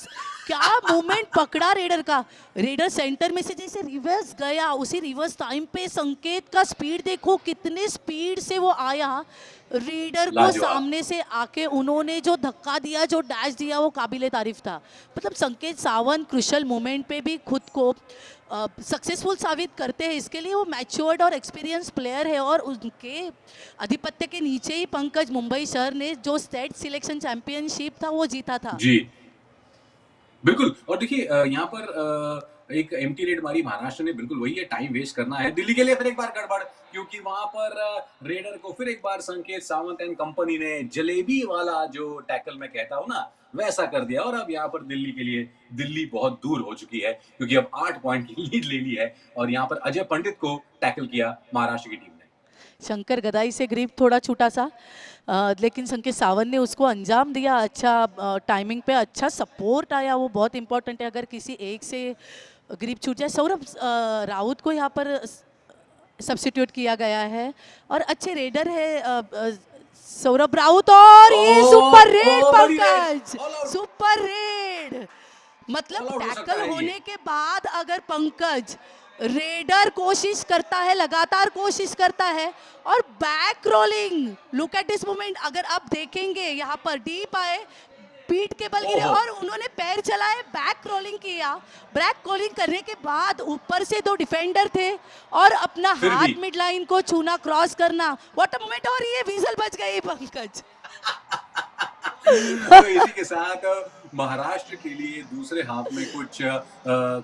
A: क्या मूवमेंट पकड़ा रेडर का। रेडर सेंटर में से जैसे रिवर्स गया, उसी रिवर्स टाइम पे संकेत का स्पीड देखो, कितने स्पीड से वो आया। रेडर को
B: लाजवाब।
A: सामने से आके उन्होंने जो धक्का दिया, जो डैश दिया, वो काबिले तारीफ था। मतलब संकेत सावंत क्रुशियल मोमेंट पे भी खुद को सक्सेसफुल साबित करते हैं, इसके लिए वो मैच्योर्ड और एक्सपीरियंस प्लेयर है। और उनके आधिपत्य के नीचे ही पंकज मुंबई शहर ने जो स्टेट सिलेक्शन चैंपियनशिप था वो जीता था।
B: जी बिल्कुल। और देखिए यहाँ पर एक एम्प्टी रेड मारी महाराष्ट्र ने, बिल्कुल वही है, टाइम वेस्ट करना है दिल्ली के लिए। फिर एक बार गड़बड़, क्योंकि वहां पर रेडर को फिर एक बार संकेत सावंत एंड कंपनी ने जलेबी वाला जो टैकल मैं कहता हूं ना, वैसा कर दिया। और अब यहाँ पर दिल्ली के लिए, दिल्ली बहुत दूर हो चुकी है क्योंकि अब 8 पॉइंट की लीड ले ली है। और यहाँ पर अजय पंडित को टैकल किया महाराष्ट्र की टीम ने।
A: शंकर गदाई से ग्रिप थोड़ा छूटा सा, लेकिन संकेत सावंत ने उसको अंजाम दिया। अच्छा टाइमिंग पे अच्छा सपोर्ट आया, वो बहुत इंपॉर्टेंट है। अगर किसी एक से ग्रिप छूट जाए, सौरभ राउत को यहाँ पर सब्स्टिट्यूट किया गया है और अच्छे रेडर है सौरभ राउत। और ये सुपर रेड
B: बड़ी red,
A: Pankaj,
B: all out,
A: super red. मतलब
B: ऑल आउट हो सकता
A: टैकल
B: है ये।
A: होने के बाद अगर पंकज रेडर कोशिश करता है, लगातार कोशिश करता है, और back rolling, look at this moment. अगर आप देखेंगे यहाँ पर डीप आए, पीठ के बल गिरे
B: ओहो,
A: और उन्होंने पैर चलाए, बैक रोलिंग किया। बैक रोलिंग करने के बाद ऊपर से 2 डिफेंडर थे और अपना
B: फिर भी
A: हाथ मिड लाइन को छूना, क्रॉस करना, व्हाट अ मोमेंट। और ये विजल बच गई पंकज।
B: तो इसी के साथ महाराष्ट्र के लिए दूसरे हाफ में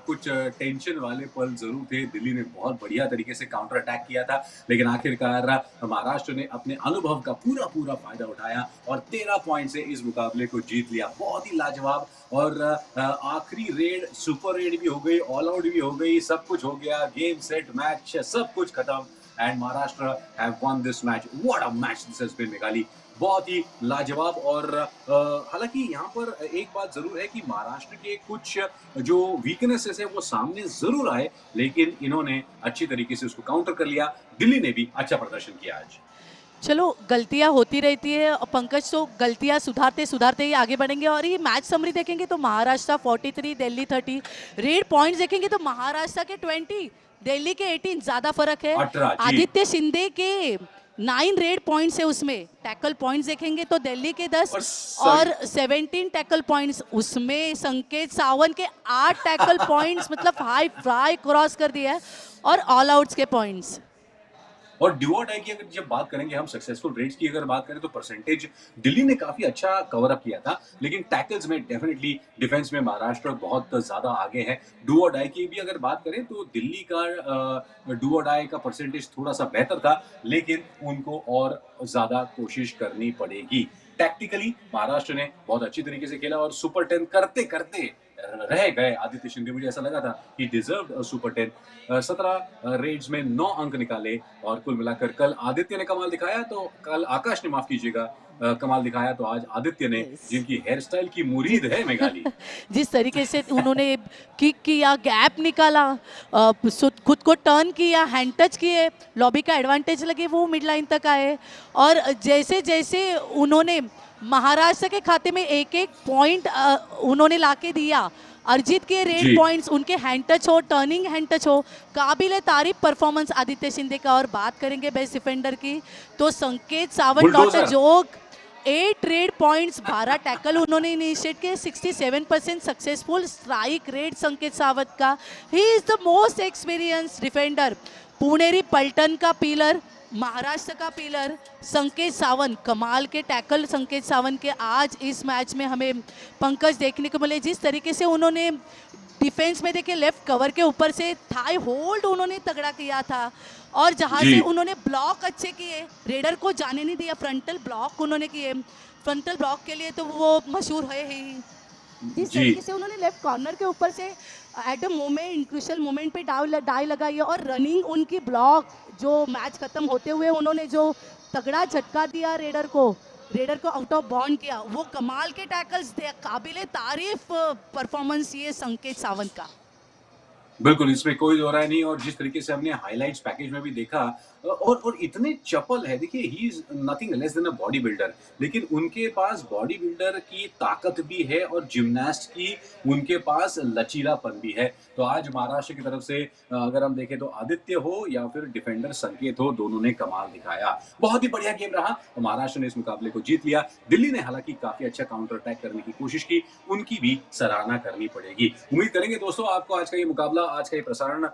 B: कुछ टेंशन वाले पल जरूर थे। दिल्ली ने बहुत बढ़िया तरीके से काउंटर अटैक किया था, लेकिन आखिरकार महाराष्ट्र ने अपने अनुभव का पूरा पूरा फायदा उठाया और 13 पॉइंट से इस मुकाबले को जीत लिया। बहुत ही लाजवाब। और आखिरी रेड सुपर रेड भी हो गई, ऑल आउट भी हो गई, सब कुछ हो गया, गेम सेट मैच सब कुछ खत्म। And Maharashtra have won this match. What a match this has been मेघाली, बहुत ही लाजवाब। और हालांकि यहाँ पर एक बात जरूर है कि महाराष्ट्र के कुछ जो वीकनेसेस है वो सामने जरूर आए, लेकिन इन्होंने अच्छी तरीके से उसको काउंटर कर लिया। दिल्ली ने भी अच्छा प्रदर्शन किया आज।
A: चलो, गलतियां होती रहती है और पंकज, तो गलतियां सुधारते सुधारते ही आगे बढ़ेंगे। और ये मैच समरी देखेंगे तो महाराष्ट्र 43, दिल्ली 30। रेड पॉइंट्स देखेंगे तो महाराष्ट्र के 20, दिल्ली के 18, ज्यादा फर्क है।
B: 18 जी।
A: आदित्य शिंदे के 9 रेड पॉइंट्स है उसमें। टैकल पॉइंट्स देखेंगे तो दिल्ली के 10 और 17 टैकल पॉइंट्स, उसमें संकेत सावंत के 8 टैकल पॉइंट्स, मतलब हाई फ्राई क्रॉस कर दिया है। और ऑल आउट्स के पॉइंट्स।
B: और ड्यू और डाई की अगर जब बात करेंगे हम, सक्सेसफुल रेट्स की अगर बात करें तो परसेंटेज दिल्ली ने काफी अच्छा कवर अप किया था, लेकिन टैकल्स में डेफिनेटली डिफेंस में महाराष्ट्र बहुत ज्यादा आगे है। डू और डाई की भी अगर बात करें तो दिल्ली का डू और डाई का परसेंटेज थोड़ा सा बेहतर था, लेकिन उनको और ज्यादा कोशिश करनी पड़ेगी। टैक्टिकली महाराष्ट्र ने बहुत अच्छी तरीके से खेला और सुपर 10 करते करते रह गए आदित्य शिंदे। मुझे ऐसा लगा था कि डिजर्व्ड सुपर 10। 17 रेड्स में 9 अंक निकाले और कुल मिलाकर कल आदित्य ने कमाल दिखाया तो कल आकाश ने, माफ कीजिएगा, कमाल दिखाया तो आज आदित्य ने,
A: यस।
B: जिनकी हेयर स्टाइल की
A: जिस
B: मुरीद है मेघाली।
A: जिस तरीके से उन्होंने किक किया, गैप निकाला, खुद को टर्न किया, हैंड टच किए, लॉबी का एडवांटेज लगे, वो मिड लाइन तक आए। और जैसे जैसे उन्होंने महाराष्ट्र के खाते में एक एक पॉइंट उन्होंने लाके दिया, अर्जित के रेड
B: जी।
A: पॉइंट्स, उनके हैंड टच हो, टर्निंग हैंड टच हो, काबिल तारीफ परफॉर्मेंस आदित्य शिंदे का। और बात करेंगे बेस्ट डिफेंडर की, तो संकेत सावंत डॉट
B: बुलडोजर।
A: जोग 8 रेड पॉइंट्स, 12 टैकल उन्होंने इनिशिएट किए, 67% सक्सेसफुल स्ट्राइक रेट संकेत सावंत का। He is the most experience defender, Puneri पलटन का पिलर, महाराष्ट्र का पिलर संकेत सावंत। कमाल के टैकल संकेत सावंत के आज इस मैच में हमें पंकज देखने को मिले। जिस तरीके से उन्होंने डिफेंस में देखिए, लेफ्ट कवर के ऊपर से थाई होल्ड उन्होंने तगड़ा किया था, और जहां
B: जी।
A: से उन्होंने ब्लॉक अच्छे किए, रेडर को जाने नहीं दिया, फ्रंटल ब्लॉक उन्होंने किए। फ्रंटल ब्लॉक के लिए तो वो मशहूर है ही। जिस
B: जी।
A: तरीके से उन्होंने लेफ्ट कॉर्नर के ऊपर से at a moment, crucial moment पे डाई लगाई है, और रनिंग उनकी ब्लॉक, जो मैच खत्म होते हुए उन्होंने जो तगड़ा झटका दिया रेडर को आउट ऑफ बाउंड किया, वो कमाल के टैकल्स थे, काबिले तारीफ परफॉर्मेंस ये संकेत सावंत का।
B: बिल्कुल, इसमें कोई दो राय नहीं। और जिस तरीके से हमने हाइलाइट्स पैकेज में भी देखा, और इतने चपल है। देखिए, he is nothing less than a body builder, लेकिन उनके पास बॉडी बिल्डर की ताकत भी है और जिम्नास्ट की उनके पास लचीलापन भी है। तो आज महाराष्ट्र की तरफ से अगर हम देखें तो आदित्य हो या फिर डिफेंडर संकेत हो, दोनों ने कमाल दिखाया। बहुत ही बढ़िया गेम रहा और महाराष्ट्र ने इस मुकाबले को जीत लिया। दिल्ली ने हालांकि काफी अच्छा काउंटर अटैक करने की कोशिश की, उनकी भी सराहना करनी पड़ेगी। उम्मीद करेंगे दोस्तों आपको आज का ये मुकाबला, आज का ये प्रसारण,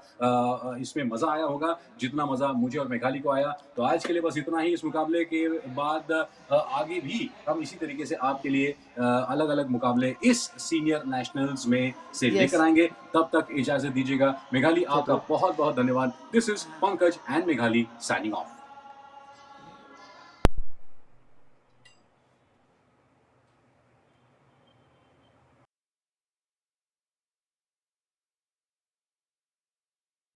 B: इसमें मजा आया होगा जितना मजा मुझे और मेघाली को आया। तो आज के लिए बस इतना ही। इस मुकाबले के बाद आगे भी हम इसी तरीके से आपके लिए अलग अलग मुकाबले इस सीनियर नेशनल्स में से
A: Yes.
B: लेकर आएंगे। तब तक इजाजत दीजिएगा। मेघाली, आपका
A: जरूर।
B: बहुत बहुत धन्यवाद। This is Pankaj and Meghali signing off.